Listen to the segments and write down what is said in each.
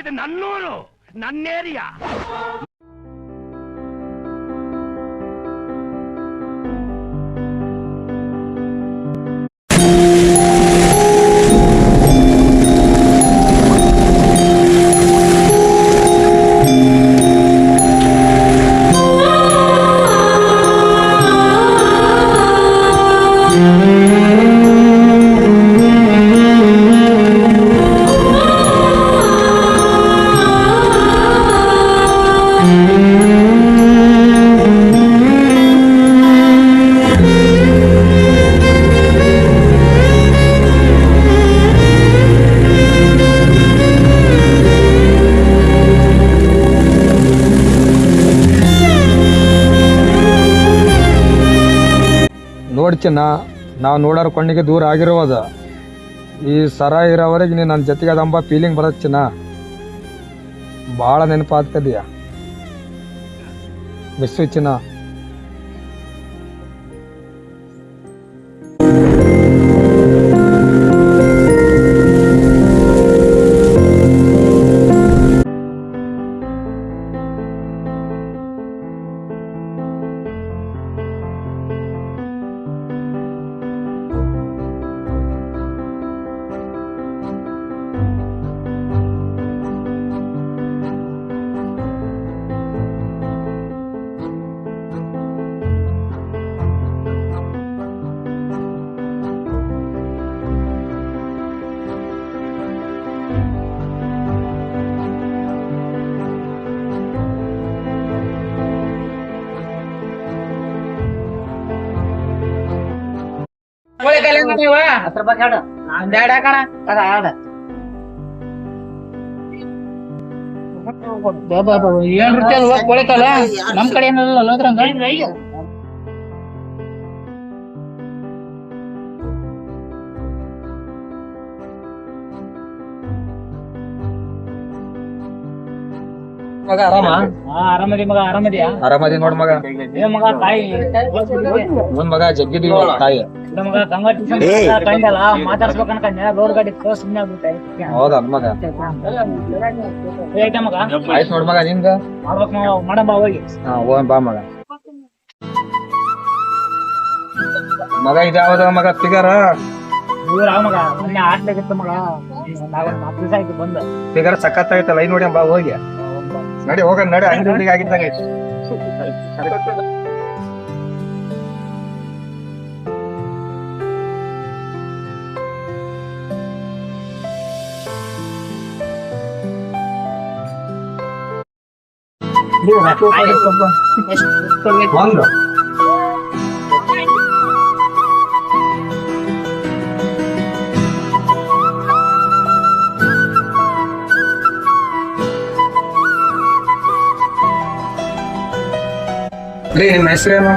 ಇದು ನನ್ನೂರು, ನನ್ನ ಏರಿಯಾ. ನೋಡ್ಚಿನ್ನ ನಾವು ನೋಡೋರ ಕಣ್ಣಿಗೆ ದೂರ ಆಗಿರೋದ ಈ ಸರ ಇರೋವರೆಗೆ ನೀನು ನನ್ನ ಜೊತೆಗೆ ಅದಂಬ ಫೀಲಿಂಗ್ ಬರುತ್ತೆ ಚಿನ್ನ. ಭಾಳ ನೆನಪಾಗ್ತದೀಯ ಮಿಸ್ಸು ಚಿನ್ನ. ಕೋಳಿಕಾಲ ನಮ್ ಕಡೆ ಮಗ ಆರಾಮ? ಆರಾಮದಿ ಮಗ, ಆರಾಮದಿಯಾ? ಆರಾಮದಿ ನೋಡ್ ಮಗ. ಮಗ ತಾಯಿ ಒಂದ್ ಮಗ ಜಗ್ಗಿದೀವಿ ತಾಯಿ. ಮಗ ಕಂಡಲ್ಲ ಮಾತಾಡ್ಸ್ಬೇಕು ಅನ್ಕಂಡೆ ರೋಡ್ ಗಾಡಿ ಸುಮ್ನೆ ಆಗ್ಬಿಟ್ಟೆ. ಹೌದಾ ಮಗ? ಐತೆ ಮಗ, ಆಯ್ತು ನೋಡ್ ಮಗ. ನಿಮ್ಗ ಮಾಡ್ಬೇಕು ಮಾಡಂಬ ಹೋಗಿ. ಹಾ ಹೋಗ್ ಬಾ ಮಗ. ಮಗ ಇದ್ಯಾವ್ದ ಮಗ ಫಿಗರ್? ಇವ್ರ ಮಗ ಮೊನ್ನೆ ಆಡ್ಲಾಗಿತ್ತು ಮಗ, 4 ದಿವಸ ಆಯ್ತು ಬಂದ. ಫಿಗರ್ ಸಖತ್ ಆಗೈತಲ್ಲ, ಐ ನೋಡಿ ಬಾ ಹೋಗಿ. ನಡಿ ಹೋಗ ನಡಿ, ಅಂಗಡಿ ಆಗಿದ್ದಂಗ ಐತಿ. ಒಂದು ನಿಮ್ಮ ಹೆಸರೇನು?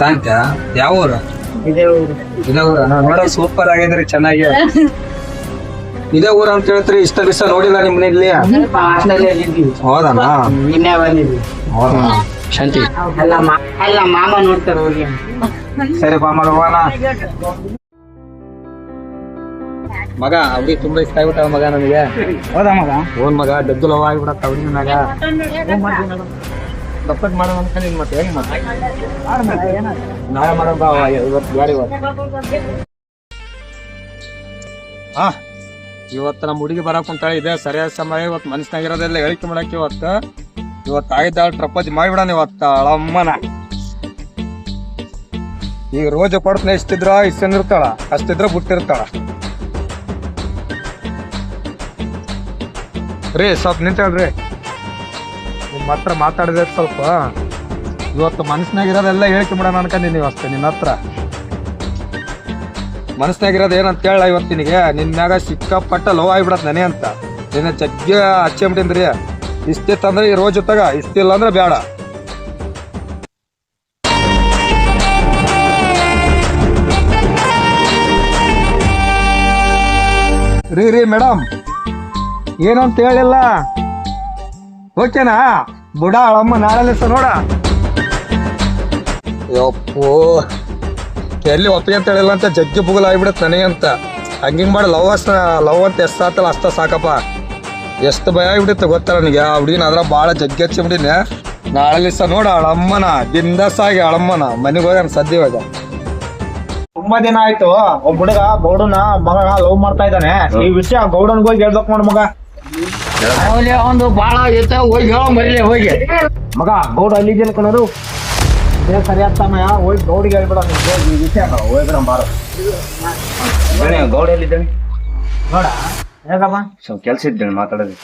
ಶಾಂತ. ಯಾವ ಊರು? ಇದೇ ಊರ. ನೋಡ ಸೂಪರ್ ಆಗಿದ್ರಿ, ಚೆನ್ನಾಗಿ. ಇದೇ ಊರ ಅಂತ ಹೇಳ್ತೀರಿ? ಇಷ್ಟ ದಿವಸ ನೋಡಿಲ್ಲ ನಿಮ್ನ ಇಲ್ಲಿ. ಹೌದಣ್ಣ? ಹೌದಾ ಶಾಂತಿ? ಅಲ್ಲ ಮಾಮ ನೋಡ್ತಾರ. ಸರಿ ಬಾ ಮಗ ಹೋಗೋಣ. ಮಗ ಅವ್ರಿಗೆ ತುಂಬಾ ಇಷ್ಟ ಆಗ್ಬಿಟ್ಟ ಮಗ ನನಗೆ. ಹೌದಾ ಮಗ? ಓನ್ ಮಗ ಡದ್ದು ಲವ್ ಆಗ್ಬಿಡತ್ತ ಅವ್ರಿಗೆ ಮಗ. ತಪ್ಪಟ್ ಮಾಡೋಣ ಅನ್ಕೊಂಡಿನ್, ಮತ್ತೆ ಹೆಂಗ್ ಮತ್ತೆ ನಾಳೆ ಮಾಡೋಣ ಬಾ. ಇವತ್ತು ಗಾಡಿ ಹಾ ಇವತ್ತು ನಮ್ಮ ಹುಡುಗಿ ಬರಕ್ ಕುಂತಾಳೆ. ಇದೆ ಸರಿಯಾದ ಸಮಯ. ಇವತ್ತು ಮನಸ್ಸಿನಾಗಿರೋದೆಲ್ಲ ಹೇಳಿಕೆ ಮಾಡಕ್ಕೆ ಇವತ್ತು ಆಗಿದ್ದ ಪ್ರಪೋಸ್ ಮಾಡಿಬಿಡೋಣ ಇವತ್ತು ಅಮ್ಮನ. ಈಗ ರೋಜ ಪಡ್ತನ ಇಷ್ಟಿದ್ರ ಇರ್ತಾಳ, ಅಷ್ಟಿದ್ರ ಬಿಟ್ಟಿರ್ತಾಳ. ರೀ ಸ್ವಲ್ಪ ನಿಂತೇಳ್ರಿ, ನಿಮ್ಮ ಹತ್ರ ಮಾತಾಡಿದ್ರೆ ಸ್ವಲ್ಪ. ಇವತ್ತು ಮನಸ್ಸಿನಾಗಿರೋದೆಲ್ಲ ಹೇಳಿಕೆ ಮಾಡೋಣ ಅನ್ಕೊಂಡಿನಿ ಅಷ್ಟೇ ನಿನ್ನ ಹತ್ರ. ಮನಸ್ಸಿನಾಗಿರೋದು ಏನಂತ ಹೇಳ ಇವತ್ತಿನಿಗೆ ನಿನ್ನ ಮ್ಯಾಗ ಸಿಕ್ಕಾಪಟ್ಟ ಲವ್ ಆಗಿಬಿಡತ್ ನನಗೆ ಅಂತ. ನಿನ್ನ ಜಗ್ಗ ಹಚ್ಚಿಬಿಟ್ಟಿನ್ರಿ. ಇಷ್ಟಿತ್ತಂದ್ರೆ ಈ ರೋಜ್ ತಗ, ಇಷ್ಟಿಲ್ಲ ಅಂದ್ರೆ ಬೇಡ. ರೀ ಮೇಡಮ್ ಏನಂತ ಹೇಳಿಲ್ಲ. ಓಕೆನಾ? ಬುಡ ಅಳಮ್ಮ ನಾಳೆ ನೋಡ. ಯಪ್ಪೋ ಎಲ್ಲಿ ಒಪ್ಪಿಗೆ ಅಂತ ಹೇಳಿಲ್ಲ ಅಂತ ಜಗ್ಗಿ ಬುಗಲ್ ಆಗಿಬಿಡತ್ ನನಗೆ ಅಂತ. ಹಂಗಿಂಗ್ ಮಾಡಿ ಲವ್ ಅಂತ ಎಷ್ಟಾತಲ್ಲ ಅಷ್ಟ ಸಾಕಪ್ಪ. ಎಷ್ಟು ಭಯ ಆಗ್ಬಿಟ್ಟಿತ್ತು ಗೊತ್ತಾ ನನಗೆ ಆ ಹುಡುಗಿನ ಅದ್ರ ಭಾಳ ಜಗ್ಗಿ ಹಚ್ಚಿಬಿಟ್ಟಿನಿ. ನಾಳೆ ದಿವಸ ನೋಡ ಅವಳಮ್ಮನ ಬಿಂದಾಸಾಗಿ ಅವಳಮ್ಮನ ಮನೆಗೆ ಹೋಗ್ಯಾನ ಸದ್ಯ ಇವಾಗ. ತುಂಬಾ ದಿನ ಆಯ್ತು ಒಬ್ಬ ಹುಡುಗ ಗೌಡನ ಮಗ ಲವ್ ಮಾಡ್ತಾ ಇದ್ದಾನೆ. ಈ ವಿಷಯ ಗೌಡನ್ಗೆ ಹೋಗಿ ಹೇಳ್ಬೇಕು ನೋಡ್ ಮಗ. ಒಂದು ಬಾಳ ಐತೆ ಹೋಗಿ ಹೇಳೋ ಮರಿಲಿ ಹೋಗಿ. ಮಗ ಗೌಡ ಅಲ್ಲಿದ್ದೇನೆ ಕಣರು ಸರಿ ಆಗ್ತಾನ. ಹೋಗಿ ಗೌಡಿಗೆ ಹೇಳ್ಬಿಡ ಈ ವಿಷಯ ಹೋಗ್ಬಿಡ ಬಾರು. ಗೌಡ ಎಲ್ಲಿದ್ದಾನೆ ನೋಡ ಹೇಗಪ್ಪ ಸ್ವಲ್ಪ ಕೆಲ್ಸ ಇದ್ದೇನೆ ಮಾತಾಡೋದು.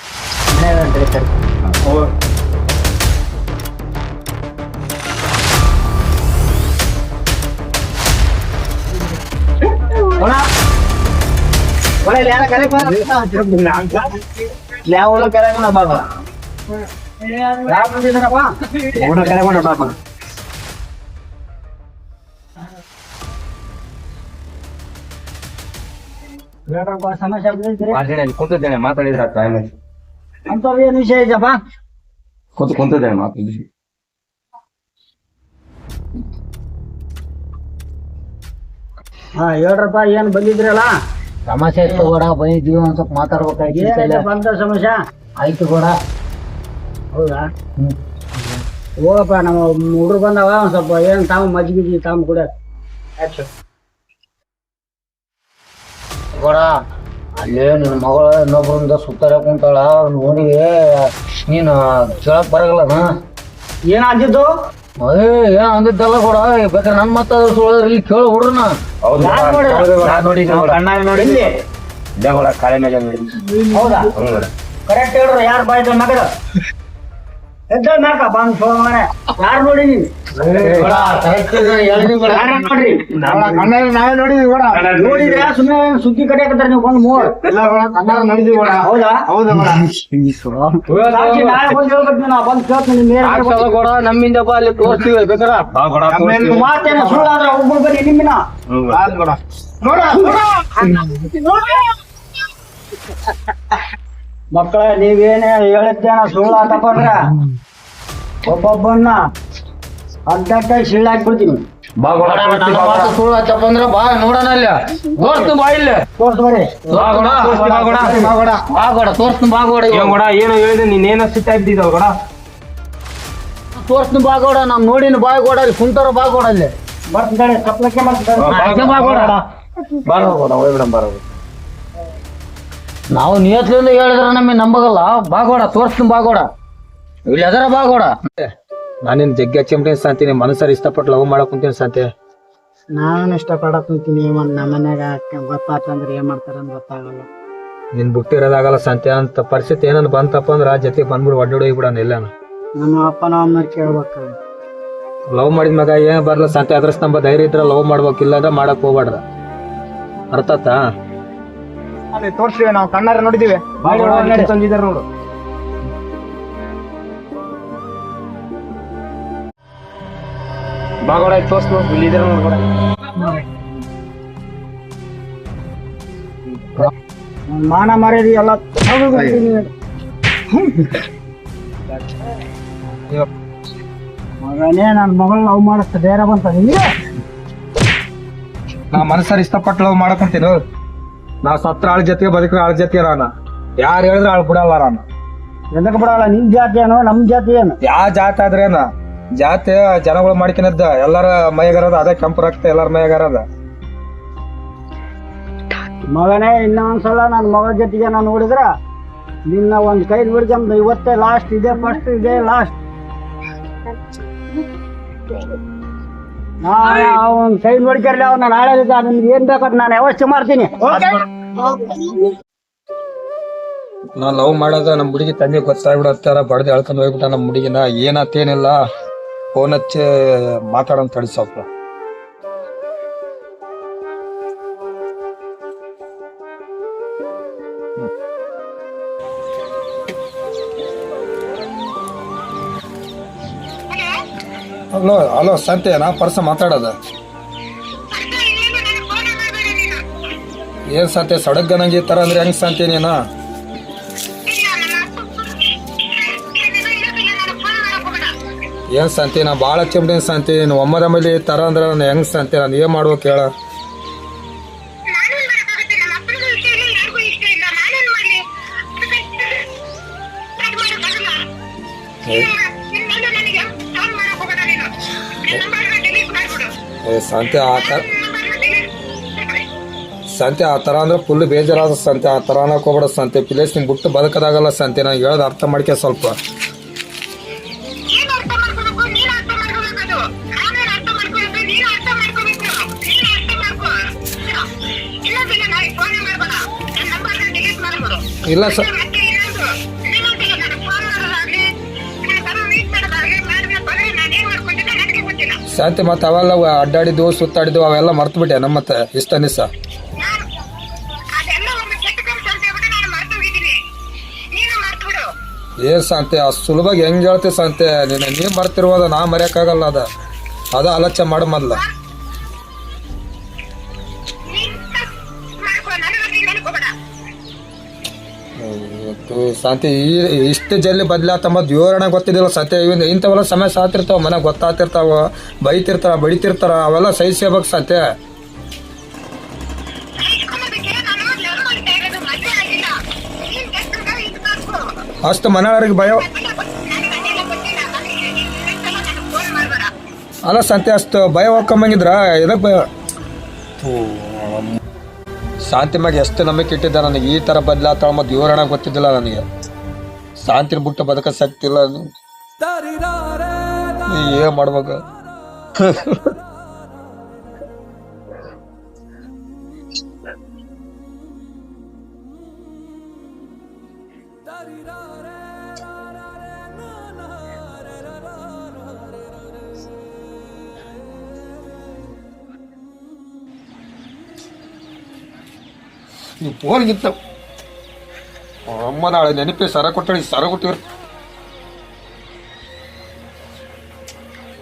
ಕುಂತಿದ್ದೇನೆ ಮಾತಾಡಿದ್ರೆ ಅಂತ ಏನ್ ವಿಷಯ ಐತಪ್ಪ? ಕುಂತಿದ್ದೇನೆ ಮಾತಾಡಿ. ಹಾ ಹೇಳ್ರಪ್ಪ, ಏನ್ ಬಂದಿದ್ರಲ್ಲ? ಸಮಸ್ಯೆ ಇತ್ತು ಕೂಡ ಬಂದಿದ್ವಿ, ಒಂದ್ ಸ್ವಲ್ಪ ಮಾತಾಡ್ಬೇಕಾಗಿ ಬಂದ ಸಮಸ್ಯೆ ಆಯ್ತು ಕೂಡ. ಹೌದಾ? ಹೋಗಪ್ಪ, ನಮ್ಮ ಹುಡುಗರು ಬಂದವ, ಒಂದ್ ಸ್ವಲ್ಪ ಏನ್ ತಾವು ಮಜ್ಜಿಗೆ ತಾವು ಕೂಡ ಕೂಡ ಅಲ್ಲೇ ನಿನ್ನ ಮಗಳ ಇನ್ನೊಬ್ಬರಿಂದ ಸುತ್ತಾರ ಕುಂತಾಳ ನೋಡಿ ನೀನು ಕೇಳಕ್ ಬರಗಲ್ಲ. ಏನ್ ಅಂದಿದ್ದು? ಏನ್ ಅಂದಿದ್ದಲ್ಲ ಕೂಡ, ಬೇಕಾದ್ರೆ ನನ್ ಮಾತಾಡ ಇಲ್ಲಿ ಕೇಳ ಹುಡ್ರನ ಕಾಳೆ ಮೇಲೆ ಹೌದಾ? ಕರೆಕ್ಟ್ ಹೇಳ್ರಿ, ಯಾರು ಬಾಯ್ದ ಮಗದ ಎದ್ದ ಮ್ಯಾಕ ಬಂದ್ ಸೋಮನೆ ಯಾರು ನೋಡಿದೀನಿ ನಾವೇ ನೋಡಿದ್ವಿ ಕೂಡ. ನೋಡಿದ್ರೆ ಸುಮ್ಮನೆ ಸುದ್ದಿ ಕಡಿಯಾಕತ್ತಾರೆ ನೀವು ಬಂದ್ ಮೂರ್. ನೋಡಿದ್ವಿ ಕೂಡ. ಹೌದಾ? ಹೌದು ಕೂಡ. ನಾಳೆ ಬಂದ್ ಹೇಳ್ಬೇಕು, ನಾ ಬಂದ್ ಕೇಳ್ತೀನಿ ಕೂಡ. ನಮ್ಮಿಂದ ಅಲ್ಲಿ ತೋರಿಸ್ತೀವಿ ಬೇಕಾರೆ ಮಾತೇನ ಸುಳ್ಳಾದ್ರೆ ಒಬ್ಬರು ಬರೀ ನಿಮ್ಮಿನ ಮಕ್ಕಳ ನೀವೇನೇ ಹೇಳಿದ್ದೇನ ಸುಳ್ಳಾತಪ್ಪ ಅಂದ್ರ ಒಬ್ಬೊಬ್ಬನ್ನ ಅಡ್ಡಡ್ಡ ಸಿಳ್ಳಾಕ್ಬಿಡ್ತೀನಿ. ಸುಳ್ಳು ಆತಪ್ಪ ಅಂದ್ರ ಬಾ ನೋಡೋಣ ಅಲ್ಲಿ ತೋರ್ಸ್ತು ಬಾ ಇಲ್ಲಿ ತೋರ್ಸ್ ಬರ್ರಿ ಬಾಗೋಡ ತೋರ್ಸ್ತು ಬಾಗೋಡ ಏನು ಹೇಳಿದೆ ನೀನೇನೋ ಸಿಟ್ಟ ಇದ್ದಿದ್ದವ ಕೂಡ. ತೋರ್ಸ್ತು ಬಾಗೋಡ ನಾವ್ ನೋಡಿನ ಬಾಗೋಡ ಅಲ್ಲಿ ಕುಂತಾರ ಬಾಗೋಡ ಅಲ್ಲಿ ಬರ್ತಿದ್ದಾಳೆ ಸಪ್ಲಕ್ಕೆ ಬಾಗೋಡ ಹೋಗ್ಬಿಡ ಬರೋದು. ನಾವು ನಿಯತ್ಲಿಂದ ಹೇಳಿದ್ರೆ ನಮಗೆ ನಂಬಗಲ್ಲ. ಬಾಗೋಡ ತೋರ್ಸ್ತು ಬಾಗೋಡ ಇಲ್ಲಿ ಅದರ ಬಾಗೋಡ. ನಾನೇನು ಜಗ್ಗಿ ಹಚ್ಚಿಬಿಟ್ಟಿನಿ ಸಂತೀನಿ, ಮನಸ್ಸಲ್ಲಿ ಇಷ್ಟಪಟ್ಟು ಲವ್ ಮಾಡಕ್ ಕುಂತೀನಿ ಸಂತೆ. ನಾನು ಇಷ್ಟಪಡಕ್ ಕುಂತೀನಿ, ನಮ್ಮ ಮನ್ಯಾಗ ಗೊತ್ತಾತಂದ್ರೆ ಏನ್ ಮಾಡ್ತಾರ ಅಂತ ಗೊತ್ತಾಗಲ್ಲ. ನಿನ್ ಬಿಟ್ಟಿರೋದಾಗಲ್ಲ ಸಂತೆ ಅಂತ ಪರಿಸ್ಥಿತಿ ಏನನ್ನ ಬಂತಪ್ಪ ಅಂದ್ರ ಆ ಜೊತೆ ಬಂದ್ಬಿಡು ಒಡ್ಡೋಗಿಬಿಡಣ ಎಲ್ಲಾನ. ನಮ್ಮ ಅಪ್ಪನ ಅಮ್ಮನ ಕೇಳ್ಬೇಕ. ಲವ್ ಮಾಡಿದ ಮಗ ಏನ್ ಬರ್ಲ ಸಂತೆ, ಅದ್ರ ಸ್ತಂಭ ಧೈರ್ಯ ಇದ್ರ ಲವ್ ಮಾಡ್ಬೇಕಿಲ್ಲ ಅಂದ್ರೆ ಮಾಡಕ್ ಹೋಗ್ಬಾರ್ದ. ಅರ್ಥಾತಾ? ಅಲ್ಲಿ ತೋರ್ಸಿವಿ, ನಾವು ಕಣ್ಣಾರ ನೋಡಿದೀವಿ. ತಂದಿದ್ದಾರೆ ನೋಡು. ಬಾಗೋಡ ತೋರ್ಸು, ಇಲ್ಲಿದ್ದಾರೆ ನೋಡ್ಬೇಡ. ಮಾನ ಮರ್ಯಾದೆ ಎಲ್ಲ ಮಗನೇ ನನ್ನ ಮಗಳು ಲವ್ ಮಾಡಿಸ್ತ ಬೇರೆ ಬಂತ ನಿಮಗೆ. ನಾ ಮನಸ್ಸಲ್ಲಿ ಇಷ್ಟಪಟ್ಟು ಲವ್ ಮಾಡಕ್ ಕುಂತೀನಿ. ನಾ ಸತ್ರ ಆಳ್ ಜೊತೆಗೆ ಬದುಕ್ರೆ ಆಳ್ ಜೊತೆ ರಾನ, ಯಾರು ಹೇಳಿದ್ರೆ ಆಳ್ ಬಿಡಲ್ಲ ರಾನ. ಎದಕ್ ಬಿಡಲ್ಲ? ನಿಮ್ ಜಾತಿ ಏನು ನಮ್ ಜಾತಿ ಏನು? ಯಾವ ಜಾತಿ ಆದ್ರೇನ ಜಾತಿ ಜನಗಳು ಮಾಡ್ಕಿನದ್ದ ಎಲ್ಲಾರ ಮೈಗಾರದ ಅದೇ ಕೆಂಪು ರಕ್ತ ಎಲ್ಲಾರ ಮೈಗಾರದ. ಮಗನೇ ಇನ್ನೊಂದ್ಸಲ ನನ್ನ ಮಗಳ ಜೊತೆಗೆ ನಾನು ನೋಡಿದ್ರ ನಿನ್ನ ಒಂದ್ ಕೈ ಹಿಡ್ಕೊಂಡ್ ಇವತ್ತೇ ಲಾಸ್ಟ್, ಇದೆ ಫಸ್ಟ್, ಇದೆ ಲಾಸ್ಟ್. ಒಂದ್ ಕೈ ನೋಡ್ಕರ್ಲಿ, ಅವ್ನ ನಾಳೆ ನಿಮ್ಗೆ ಏನ್ ಬೇಕಂತ ನಾನು ವ್ಯವಸ್ಥೆ ಮಾಡ್ತೀನಿ. ನಾ ಲವ್ ಮಾಡೋದ ನಮ್ ಹುಡುಗಿ ತಂದೆ ಗೊತ್ತಾಗ್ಬಿಡತ್ತಾರ, ಬಡ್ದು ಎಳ್ಕೊಂಡ್ ಹೋಗ್ಬಿಟ್ಟ ನಮ್ ಹುಡುಗಿನ. ಏನತ್ತೇನಿಲ್ಲ, ಫೋನ್ ಹಚ್ಚಿ ಮಾತಾಡೋಣ ತಡಿ ಸ್ವಲ್ಪ. ಹಲೋ ಹಲೋ ಸಂತೆ, ನಾ ಪರ್ಸ ಮಾತಾಡೋದ. ಏನ್ ಸಂತೆ ಸಡಗ್ಗನಂಗೆ ಈ ತರ ಅಂದ್ರೆ ಹೆಂಗ್ ಸಂತೆ ನೀನ? ಏನ್ ಸಂತೆ, ನಾ ಭಾಳ ಹಚ್ಚಿಬಿಟ್ಟಿನಿ ಸಂತೆ. ನೀನು ಒಮ್ಮದಮೇಲೆ ಈ ತರ ಅಂದ್ರೆ ನಾನು ಹೆಂಗ್ ಸಂತೆ, ನಾನು ಏನ್ ಮಾಡ್ಬೇಕು ಹೇಳ? ಸಂತೆ ಸಂತೆ ಆ ಥರ ಅಂದ್ರೆ ಫುಲ್ ಬೇಜಾರಾದ ಸಂತೆ, ಆ ಥರ ಅನ್ನಕ್ಕೆ ಹೋಗ್ಬೇಡ ಸಂತೆ. ಪ್ಲೇಸ್ ನಿಮ್ಗೆ ಬಿಟ್ಟು ಬದುಕೋದಾಗಲ್ಲ ಸಂತೆ. ನಾನು ಹೇಳೋದು ಅರ್ಥ ಮಾಡ್ಕೆ ಸ್ವಲ್ಪ. ಇಲ್ಲ ಸರ್, ಶಾಂತಿ ಮತ್ತೆ ಅವೆಲ್ಲ ಅಡ್ಡಾಡಿದ್ವು ಸುತ್ತಾಡಿದ್ವು ಅವೆಲ್ಲ ಮರ್ತು ಬಿಟ್ಟೆ ನಮ್ಮ ಮತ್ತೆ ಇಷ್ಟ ನಿಸ. ಏನ್ ಶಾಂತಿ ಅಷ್ಟು ಸುಲಭವಾಗಿ ಹೆಂಗ್ ಹೇಳ್ತೀವಿ ಶಾಂತಿ? ನೀ ಮರ್ತಿರುವುದ ನಾ ಮರೆಯಕ್ಕಾಗಲ್ಲ. ಅದ ಆಲೋಚನೆ ಮಾಡ ಮೊದ್ಲ. ಶಾಂತಿ ಇಷ್ಟು ಜಲ್ದಿ ಬದ್ಲಾತಂಬ ವಿವರಣೆ ಗೊತ್ತಿದ್ದಿಲ್ಲ ಸತ್ಯ. ಇಂಥವೆಲ್ಲ ಸಮಸ್ಯೆ ಆತಿರ್ತಾವ, ಮನೆಗೆ ಗೊತ್ತಾತಿರ್ತಾವ, ಬೈತಿರ್ತಾರ, ಬಡಿತಿರ್ತಾರ, ಅವೆಲ್ಲ ಸಹಿಸ್ಕೋಬೇಕು ಸತ್ಯ. ಅಷ್ಟು ಮನೆಯವ್ರಿಗೆ ಭಯ ಅಲ್ಲ ಸಂತೆ, ಅಷ್ಟು ಭಯ ಹೋಗ್ಕೊಂಬಂಗಿದ್ರ ಇದಕ್ಕೆ ಭಯ. ಶಾಂತಿ ಮ್ಯಾಗ ಎಷ್ಟು ನಂಬಿಕೆ ಇಟ್ಟಿದ್ದ ನನಗೆ. ಈ ಥರ ಬದಲಾತಾಳ ಮತ್ತು ವಿವರಣೆ ಗೊತ್ತಿದ್ದಿಲ್ಲ ನನಗೆ. ಶಾಂತಿನ ಬಿಟ್ಟು ಬದುಕ ಶಕ್ತಿ ಇಲ್ಲ. ಏನ್ ಮಾಡ್ಬೇಕು? ನೀವು ಫೋನ್ಗಿಂತ ಅಮ್ಮ ನಾಳೆ ನೆನಪಿ ಸರ ಕೊಟ್ಟಳಿ, ಸರ ಕೊಟ್ಟಿರ್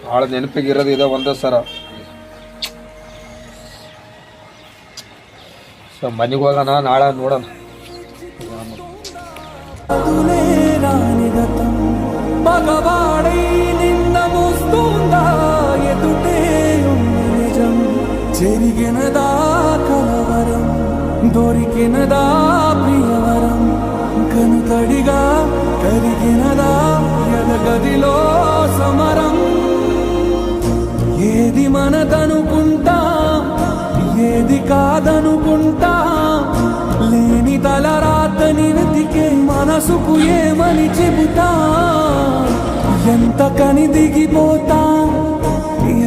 ನಾಳೆ ನೆನಪಿಗೆ ಇರೋದು ಇದೆ ಒಂದೇ ಸರ. ಮನೆಗೆ ಹೋಗೋಣ, ನಾಳೆ ನೋಡೋಣ. దొరికినదా ప్రియవరం కనుతడిగా కరిగినదా ఎదగదిలో సమరం. ఏది మనదనుకుంటా ఏది కాదనుకుంటా లేని తలరాతని వెతికే మనసుకు ఏమని చెబుతా. ఎంత కని దిగిపోతా,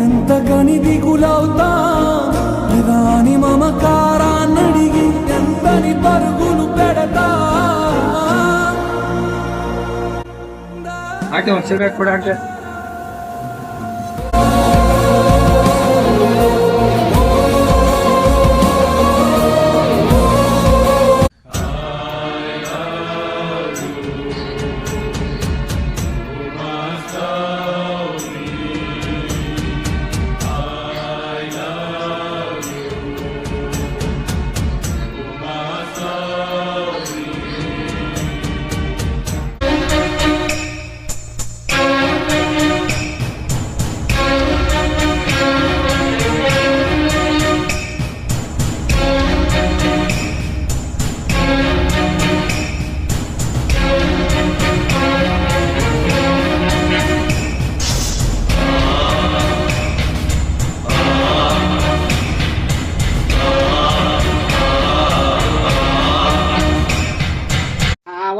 ఎంత కని దిగులవుతా, రాని మమకారాన్నడిగి ఎంతని పరుగులు పెడతా. ಆಕೆ ಒಂದು ಸಿಗರೇಟ್ ಕೂಡ ಆಕೆ.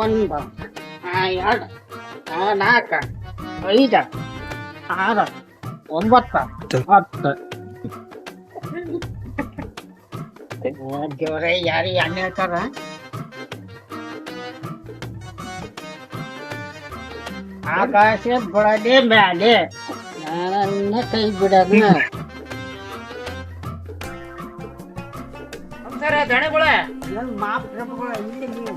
ಒಂದು 2 4 5 6 9 10 ದೇವ್ರೆ ಯಾರು ಎಣ್ಣೆ ಹೇಳ್ತಾರ? ಆಕಾಶ ಬುಡದೆ ಮ್ಯಾಲೆ ನನ್ನ ಕೈ ಬಿಡದ ದಣಗಳ ಮಾಪ್ ಇಲ್ಲಿ ನೀವು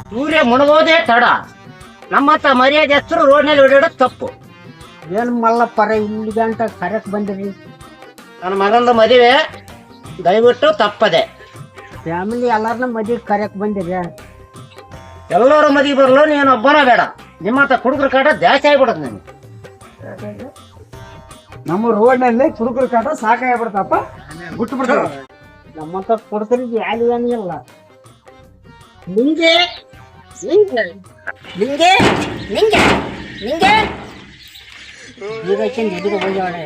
ಸೂರ್ಯ ಮುಣಗೋದೇ ತಡ. ನಮ್ಮತ್ತ ಮರ್ಯಾದೆ ಹೆಸರು ರೋಡ್ನಲ್ಲಿ ಓಡಾಡೋದು ತಪ್ಪು. ಏನ್ ಮಲ್ಲಪ್ಪರ ಇಲ್ಲಿ ಗಂಟ ಕರೆಕ್ಟ್ ಬಂದಿರಿ. ನನ್ನ ಮಗಂದು ಮದುವೆ ದಯವಿಟ್ಟು ತಪ್ಪದೆ. ಫ್ಯಾಮಿಲಿ ಎಲ್ಲಾರನ್ನ ಮದುವೆ ಕರೆಕ್ಟ್ ಬಂದಿರಿ. ಎಲ್ಲರೂ ಮದುವೆ ಬರಲು ನೀನು ಒಬ್ಬನ ಬೇಡ. ನಿಮ್ಮತ್ತ ಕುಡುಕರ ಕಾಟ ಜಾಸ್ತಿ ಆಗ್ಬಿಡತ್ ನನಗೆ. ನಮ್ಮ ರೋಡ್ನಲ್ಲಿ ಕುಡುಕರ ಕಾಟ ಸಾಕಾಗ್ಬಿಡ್ತಪ್ಪ, ಬಿಟ್ಟು ಬಿಡ್ತಾರ. ನಮ್ಮಂತ ಕೊಡ್ತೀರಿ ಯಾರು ಏನಿಲ್ಲ. ಮುಂದೆ ನಿಂಗೆ ನಿಂಗೆ ನಿಂಗೆ ಈಗ ಎದುರು ಹೋಗ್ಯಾಳೆ.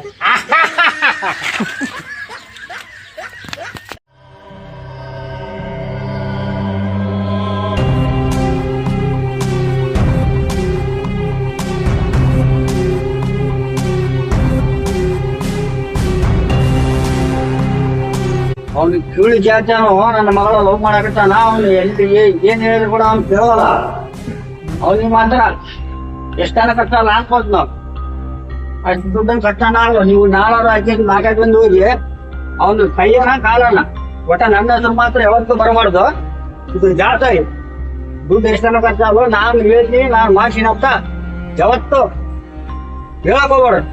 ಅವ್ನಿಗೆ ಕಿಳಿ ಜಾತ್ಯಾನು ನನ್ನ ಮಗಳ ಲವ್ ಮಾಡಕತ್ತಾನ. ಅವ್ನು ಎಲ್ಲಿ ಏನ್ ಹೇಳಿದ್ರು ಕೂಡ ಅವ್ನು ಕೇಳೋಲ್ಲ. ಅವ್ನಿಗೆ ಮಾತ್ರ ಎಷ್ಟಾನ ಕಟ್ಟಲ್ಲ ಹಾಕ್ಬೋದು ನಾವು. ಅಷ್ಟು ದುಡ್ಡನ್ನು ಕಟ್ಟಾನ ಅಲ್ವ ನೀವು. ನಾಳಾರು ಹಾಕಿ ನಾಲ್ಕೈದು ಬಂದು ಹೋಗಿ ಅವನು ಕೈಯನ ಕಾಲನ ಒಟ್ಟ ನನ್ನ ಹೆಸರು ಮಾತ್ರ ಯಾವತ್ತೂ ಬರಬಾರ್ದು. ಇದು ಜಾತ್ರೆ, ದುಡ್ಡು ಎಷ್ಟಾನ ಖರ್ಚಾಗೋ ನಾನು ಹೇಳ್ತೀನಿ, ನಾನು ಮಾಡ್ತೀನಿ ಅಂತ ಯಾವತ್ತು ಹೇಳಕ್ ಹೋಗ್ಬಾರ್ದು.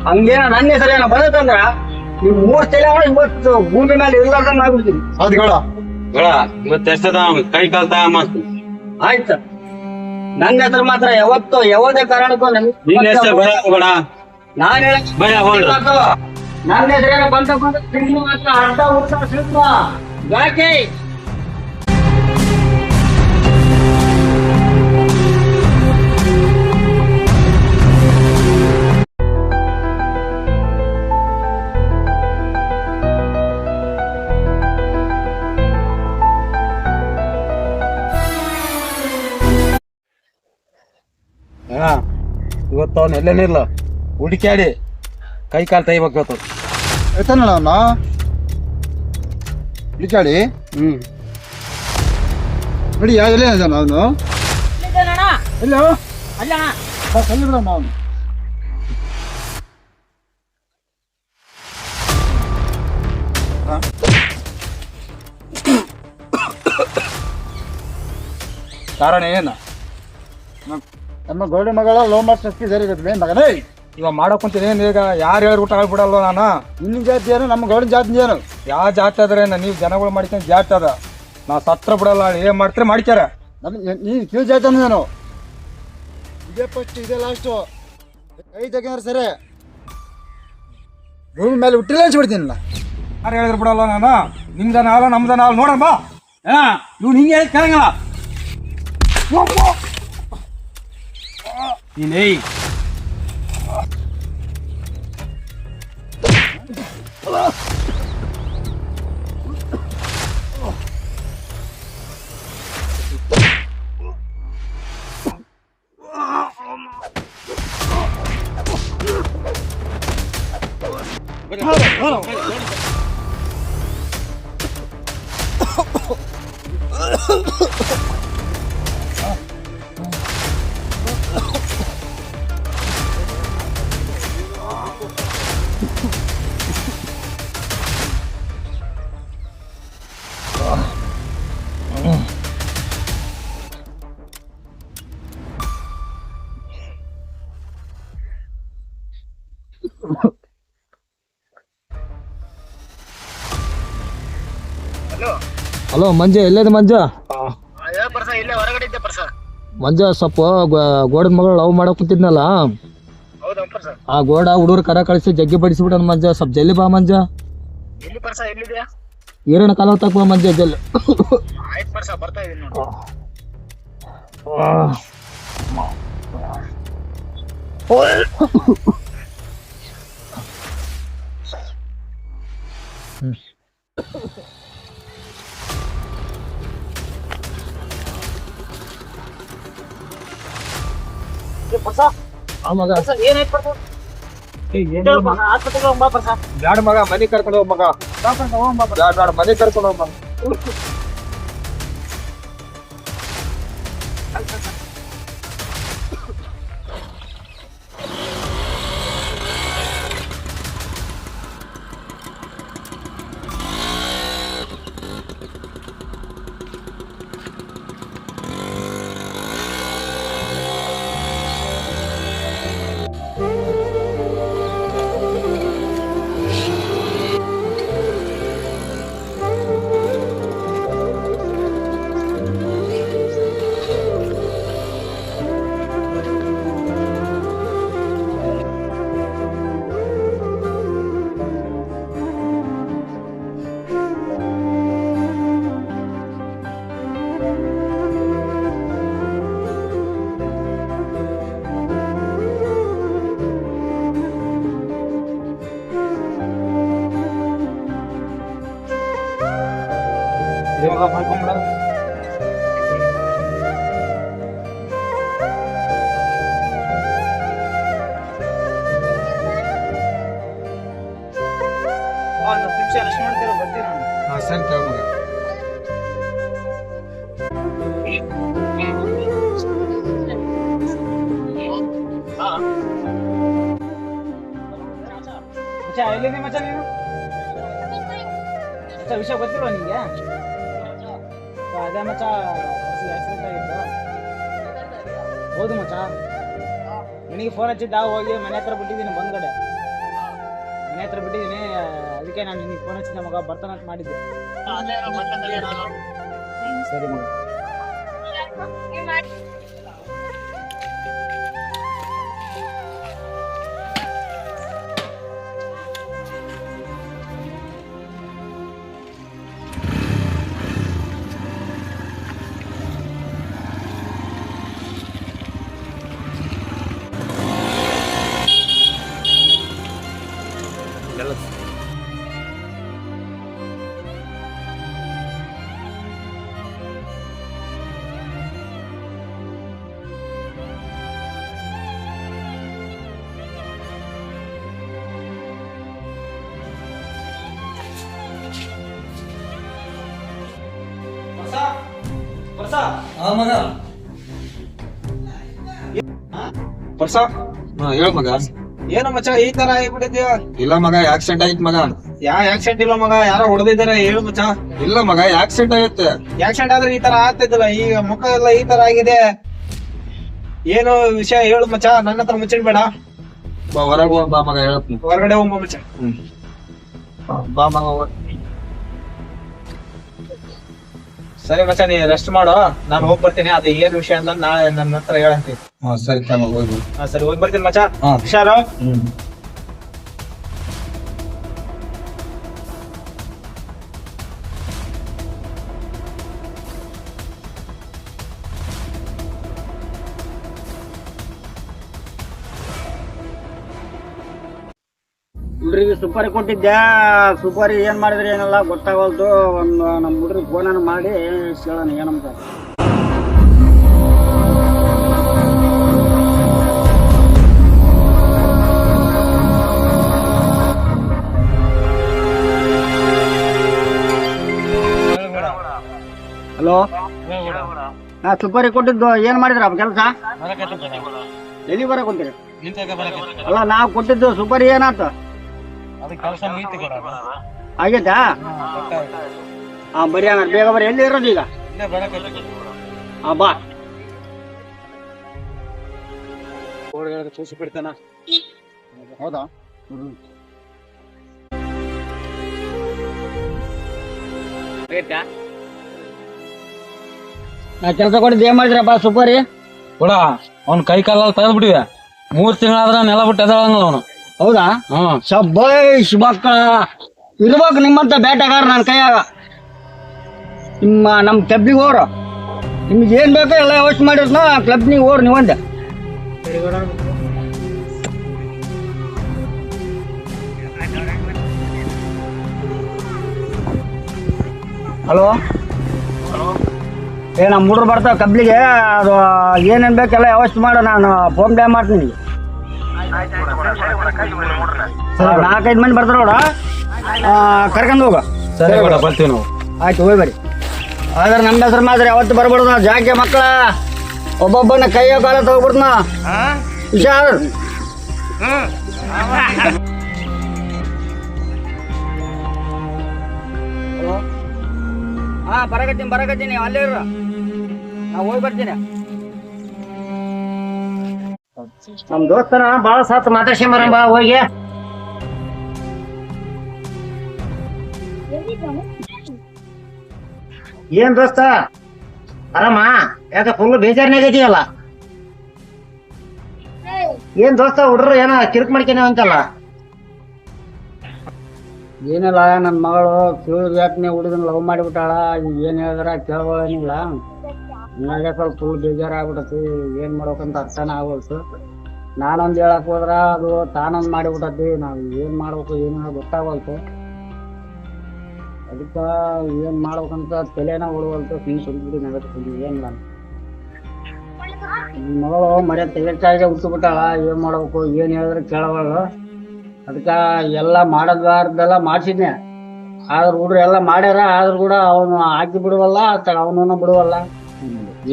ಹಂಗೇನ ನನ್ನ ಹೆಸರೇನ ಬರುತ್ತಂದ್ರ ನೀವು 3 ತಲೆ ಇವತ್ತು ಭೂಮಿ ಮೇಲೆ ಇರ್ಲಾರ್ದಂಗ ಆಗ್ಬಿಡ್ತೀನಿ. ಹೌದು ಗೌಡ. ಇವತ್ತು ಎಷ್ಟದ ಕೈ ಕಾಲ್ ತಾ ಮಾಡ್ತೀನಿ. ಆಯ್ತು, ನನ್ನ ಹೆಸರು ಮಾತ್ರ ಯಾವತ್ತು ಯಾವುದೇ ಕಾರಣಕ್ಕೂ ನಿನ್ನ ಹೆಸರು ಬೇಡ. ನಾನು ಹೇಳಕ್ ಭಯ ಹೋಗ್ಲಿ. ನನ್ನ ಹೆಸರೇನ ಬಂದ ತಿಂಗಳು ಮಾತ್ರ ಅರ್ಧ ಉತ್ತರ ಸಿಗ್ತ ಯಾಕೆ ಇವತ್ತು ಅವ್ನು ಎಲ್ಲೇನಿಲ್ಲ ಹುಡುಕ್ಯಾಡಿ ಕೈ ಕಾಲು ತೆಗಿಬೇಕು. ಎತ್ತಾನಲ್ಲ ಅವನು ಬಿಚಾಡಿ. ನೋಡಿ ಎಲ್ಲ ಅವನು ಇಲ್ಲ ಅಲ್ಲಿ ಬಿಡಮ್ಮ ಅವನು. ಕಾರಣ ಏನ? ನಮ್ಮ ಗೌಡ ಮಗಳ ಲವ್ ಮಾಡ್ಸಕ್ಕೆ ಸರಿ ಮಗನೇ. ಇವಾಗ ಮಾಡಕೊಂತೀನಿ ಈಗ ಯಾರು ಹೇಳಿ ಊಟ ಆಗ್ಬಿಡಲ್ವ ನಾನು. ನಿನ್ನ ಜಾತಿ ಏನು ನಮ್ಮ ಗೌಡನ ಜಾತಿ ಏನು? ಯಾವ ಜಾತಿ ಆದ್ರೆ ನೀವು ಜನಗಳು ಮಾಡ್ಕೊಂಡು ಜಾತಿ ಅದ. ನಾ ಸತ್ರ ಬಿಡಲ್ಲ. ಏನ್ ಮಾಡ್ತಾರೆ ಮಾಡ್ಕ್ಯಾರ. ನೀನು ಕೀಳು ಜಾತಿ ಅಂದೇನು? ಇದೇ ಫಸ್ಟ್ ಇದೇ ಲಾಸ್ಟು. ಕೈ ತೆಗೆದ್ರೆ ಸರಿ ಭೂಮಿ ಮೇಲೆ ಹುಟ್ಟಿಲ್ಲ ಅನ್ಸ್ಬಿಡ್ತೀನಿ. ಯಾರು ಹೇಳಿದ್ರು ಬಿಡಲ್ಲ ನಾನು. ನಿಮ್ದ ನಾಳ ನಮ್ದ ನಾಳ ನೋಡೋಣ ಬಾ. ಇವ್ ಹಿಂಗೆ ಹೇಳಿ ಕೇಳಂಗಿಲ್ಲ ನೀನೇ. ಹಲೋ ಮಂಜ, ಎಲ್ಲೇದು ಮಂಜ? ಮಂಜ ಸ್ವಲ್ಪ ಗೋಡದ ಮಗಳು ಲವ್ ಮಾಡಕ್ ಕುಂತಿದ್ನಲ್ಲ, ಆ ಗೋಡ ಹುಡುಗರು ಕರ ಕಳಿಸಿ ಜಗ್ಗಿ ಬಡಿಸ್ಬಿಟ್ಟ ಮಂಜ. ಸ್ವಲ್ಪ ಜಲ್ದಿ ಬಾ ಮಂಜ. ಈರಣ್ಣ ಕಾಲ ತಕ್ಕ ಬಾ ಮಂಜ ಜಲ್ದಿ. ಬ್ಯಾಡ ಮಗ, ಮನೆ ಕರ್ಕೊಂಡು ಹೋಗ್ ಮಗ. ಬ್ಯಾಡ ಮನೆ ಕರ್ಕೊಂಡು ಹೋಗ್ ಮಗ. ಹಾ ಸರಿ ತಗೋ ಮಗ. ಎಲ್ಲಿದೆ ಮಚ್ಚ ನೀನು? ವಿಷಯ ಗೊತ್ತಿಲ್ವಾ ನಿಂಗೆ? ಅದೇ ಮಚ್ಚ ಆಕ್ಸಿಡೆಂಟ್ ಆಗಿತ್ತು. ಹೌದು ಮಚ್ಚ, ನನಗೆ ಫೋನ್ ಹಚ್ಚಿದ್ದ, ಹೋಗಿ ಮನೆ ಹತ್ರ ಬಿಟ್ಟಿದ್ದೀನಿ, ಬಂದ್ಗಡೆ ಮನೆ ಹತ್ರ ಬಿಟ್ಟಿದ್ದೀನಿ. ಅದಕ್ಕೆ ನಾನು ನಿನಗೆ ಫೋನ್ ಹಚ್ಚಿದ್ದೆ ಮಗ, ಬರ್ತಾನಂತ ಮಾಡಿದ್ದೆ. ಸರಿ ಮಗ. ಹಾ ಮಗ. ವರ್ಷ ಹಾ ಹೇಳ ಮಗ. ಏನು ಮಚ್ಚ ಈ ತರ ಆಗ್ಬಿಟ್ಟಿದ್ಯಾ? ಇಲ್ಲ ಮಗ, ಆಕ್ಸಿಡೆಂಟ್ ಆಗಿತ್ ಮಗ. ಆಕ್ಸಿಡೆಂಟ್ ಇಲ್ಲ ಮಗ, ಯಾರೋ ಹೊಡೆದಿದ್ದಾರೆ, ಹೇಳು ಮಚ್ಚ. ಇಲ್ಲ ಮಗ, ಆಕ್ಸಿಡೆಂಟ್ ಆಗೈತೆ. ಆಕ್ಸಿಡೆಂಟ್ ಆದ್ರೆ ಈ ತರ ಆಗ್ತಿದ್ದಲ್ಲ, ಈಗ ಮುಖ ಎಲ್ಲ ಈ ತರ ಆಗಿದೆ. ಏನು ವಿಷಯ ಹೇಳು ಮಚ್ಚ, ನನ್ನ ಹತ್ರ ಮುಚ್ಚಿಡ್ಬೇಡ. ಬಾ ಹೊರಗೆ ಹೋಗ್ ಬಾ ಮಗ, ಹೇಳ್ತೀನಿ. ಹೊರಗಡೆ ಹೋಗ್ಬ ಮಚ್ಚ. ಬಾ ಮಗ ಹೋಗ್. ಸರಿ ಮಚ್ಚ, ನೀ ರೆಸ್ಟ್ ಮಾಡು, ನಾನು ಹೋಗಿ ಬರ್ತೀನಿ. ಅದು ಏನ್ ವಿಷಯ ಅಂತ ನಾಳೆ ನನ್ನ ಹತ್ರ ಹೇಳಂತೀನಿ. ಹಾ ಸರಿ ತಗೋ, ಹೋಗ್ಬಾ. ಸರಿ ಹೋಗಿ ಬರ್ತೀನಿ ಮಚ್ಚ. ಹಾ. ಹುಷಾರು. ಹುಡ್ರಿಗೆ ಸುಪಾರಿ ಕೊಟ್ಟಿದ್ದೆ, ಸುಪಾರಿ ಏನ್ ಮಾಡಿದ್ರಿ ಏನಲ್ಲ ಗೊತ್ತಾಗಲ್ದು. ಒಂದು ನಮ್ಮ ಹುಡ್ರಿಗೆ ಫೋನನ್ನು ಮಾಡಿ ಕೇಳೋಣ ಏನಂತ. ಹಲೋ, ನಾ ಸುಪಾರಿ ಕೊಟ್ಟಿದ್ದು ಏನ್ ಮಾಡಿದ್ರ ಕೆಲಸ? ಎಲ್ಲಿ ಬರಕ್ ಹೊಂತೀರಿ? ಅಲ್ಲ, ನಾವು ಕೊಟ್ಟಿದ್ದು ಸುಪಾರಿ ಏನಾತ? ಆಗೈತಾ? ಹಾ ಬರೀ ಹಂಗಾರೆ ಬೇಗ ಬರ್ರಿ. ಎಲ್ಲಿ ಇರೋದು ಈಗ? ಹಾ ಬಾ. ಚೂಸಿ ಬಿಡ್ತಾನ. ಹೌದಾ? ನಾ ಕೆಲಸ ಕೊಟ್ಟಿದ್ದು ಏನ್ ಮಾಡಿದ್ರಪ್ಪ ಸುಪಾರಿ? ಕೂಡ ಅವ್ನ ಕೈ ಕಾಲಲ್ಲಿ ತೆಗೆದು ಬಿಟ್ಟಿವೆ. 3 ತಿಂಗಳಾದ್ರ ನೆಲ ಬಿಟ್ಟು ಎದಳಂಗಿಲ್ಲ ಅವನು. ಹೌದಾ? ಶಬ್ಬಾಷ್ ಮಕ್ಕಳ, ಇರ್ಬೇಕು ನಿಮ್ಮಂತ ಬೇಟೆಗಾರ ನನ್ನ ಕೈಯಾಗ. ನಮ್ಮ ಕ್ಲಬ್ನಿಗೆ ಹೋಗ್ರು, ನಿಮ್ಗೆ ಏನ್ ಬೇಕೋ ಎಲ್ಲ ವ್ಯವಸ್ಥೆ ಮಾಡಿರ್ನ ಕ್ಲಬ್ನಿಗೆ ಹೋಗ್ರು ನೀವಂದೆ. ಹಲೋ, ನಮ್ಮ ಹುಡ್ರು ಬರ್ತಾವ ಕಬ್ಲಿಗೆ, ಅದು ಏನೇನು ಬೇಕೆಲ್ಲ ವ್ಯವಸ್ಥೆ ಮಾಡು, ನಾನು ಫೋನ್ ಪೇ ಮಾಡ್ತೀನಿ. 4-5 ಮಂದಿ ಬರ್ತಾರ ನೋಡ, ಕರ್ಕೊಂಡು ಹೋಗ. ಸರಿ ಕೂಡ ಬರ್ತೀವಿ ನಾವು. ಆಯ್ತು, ಹೋಗಿ ಬರ್ರಿ. ಆದ್ರೆ ನಮ್ಮ ಹೆಸರು ಮಾತ್ರ ಯಾವತ್ತು ಬರ್ಬಿಡ್ದು. ಜಾಕೆ ಮಕ್ಕಳ ಒಬ್ಬೊಬ್ಬನ ಕೈಯೋ ಕಾಲ ತಗೋಬಿಡ್ನ ಹುಷಾರ್. ಹಾ ಬರಕತ್ತೀನಿ, ಅಲ್ಲೇ ಇರ, ನಾ ಹೋಗಿ ಬರ್ತೀನಿ. ನಮ್ ದೋಸ್ತನ ಬಾಳ ಸಾತ್ ಮಾತಾಡ್ಸ್ಕೊಂಬರಂಬ ಹೋಗಿ. ಏನ್ ದೋಸ್ತ ಆರಾಮ? ಯಾಕ ಫುಲ್ ಬೇಜಾರ್ನಾಗೈತಿಯಲ್ಲ? ಏನ್ ದೋಸ್ತ ಹುಡ್ರು ಏನೋ ಕಿರಿಕ್ ಮಾಡ್ಕೊಂಡ ಅಂತಲ್ಲ? ಏನಿಲ್ಲ, ನನ್ನ ಮಗಳು ತಿಳಿದ್ಯಾಕನೆ ಹುಡುಗನ ಲವ್ ಮಾಡಿಬಿಟ್ಟಾಳ. ಏನ್ ಹೇಳಿದ್ರ ಕೇಳೋಳೇನಿಲ್ಲ. ನನಗೆ ಸ್ವಲ್ಪ ಫುಲ್ ಬೇಜಾರಾಗ್ಬಿಟ್ಟತಿ. ಏನ್ ಮಾಡ್ಬೇಕಂತ ಅರ್ಥನ ಆಗೋಲ್ತು. ನಾನೊಂದ್ ಹೇಳಕ್ ಹೋದ್ರ ಅದು ತಾನೊಂದ್ ಮಾಡಿಬಿಟ್ಟತಿ. ನಾವ್ ಏನ್ ಮಾಡ್ಬೇಕು ಏನು ಗೊತ್ತಾಗೋಲ್ತು. ಅದಕ್ಕೆ ಏನ್ ಮಾಡ್ಬೇಕಂತ ತಲೆನ ಓಡುವಂತ ಹಿಂಗ್ ಸುಳ್ಬಿಡಿ ನಗತ್ತೀನಿ ಏನ್ ನಾನು ಮಗಳು ಮರ್ಯ ತೆಗೆಚಾರ್ಜ ಹುಟ್ಟು ಬಿಟ್ಟಾಳ ಏನ್ ಮಾಡ್ಬೇಕು ಏನ್ ಹೇಳಿದ್ರೆ ಕೇಳವಲ್ಲ. ಅದಕ್ಕ ಎಲ್ಲ ಮಾಡಬಾರ್ದೆಲ್ಲ ಮಾಡ್ಸಿದ್ನೆ. ಆದ್ರ ಹುಡ್ರು ಎಲ್ಲ ಮಾಡ್ಯಾರ, ಆದ್ರೂ ಕೂಡ ಅವನು ಹಾಕಿ ಬಿಡುವಲ್ಲ, ಅವನನ್ನ ಬಿಡುವಲ್ಲ.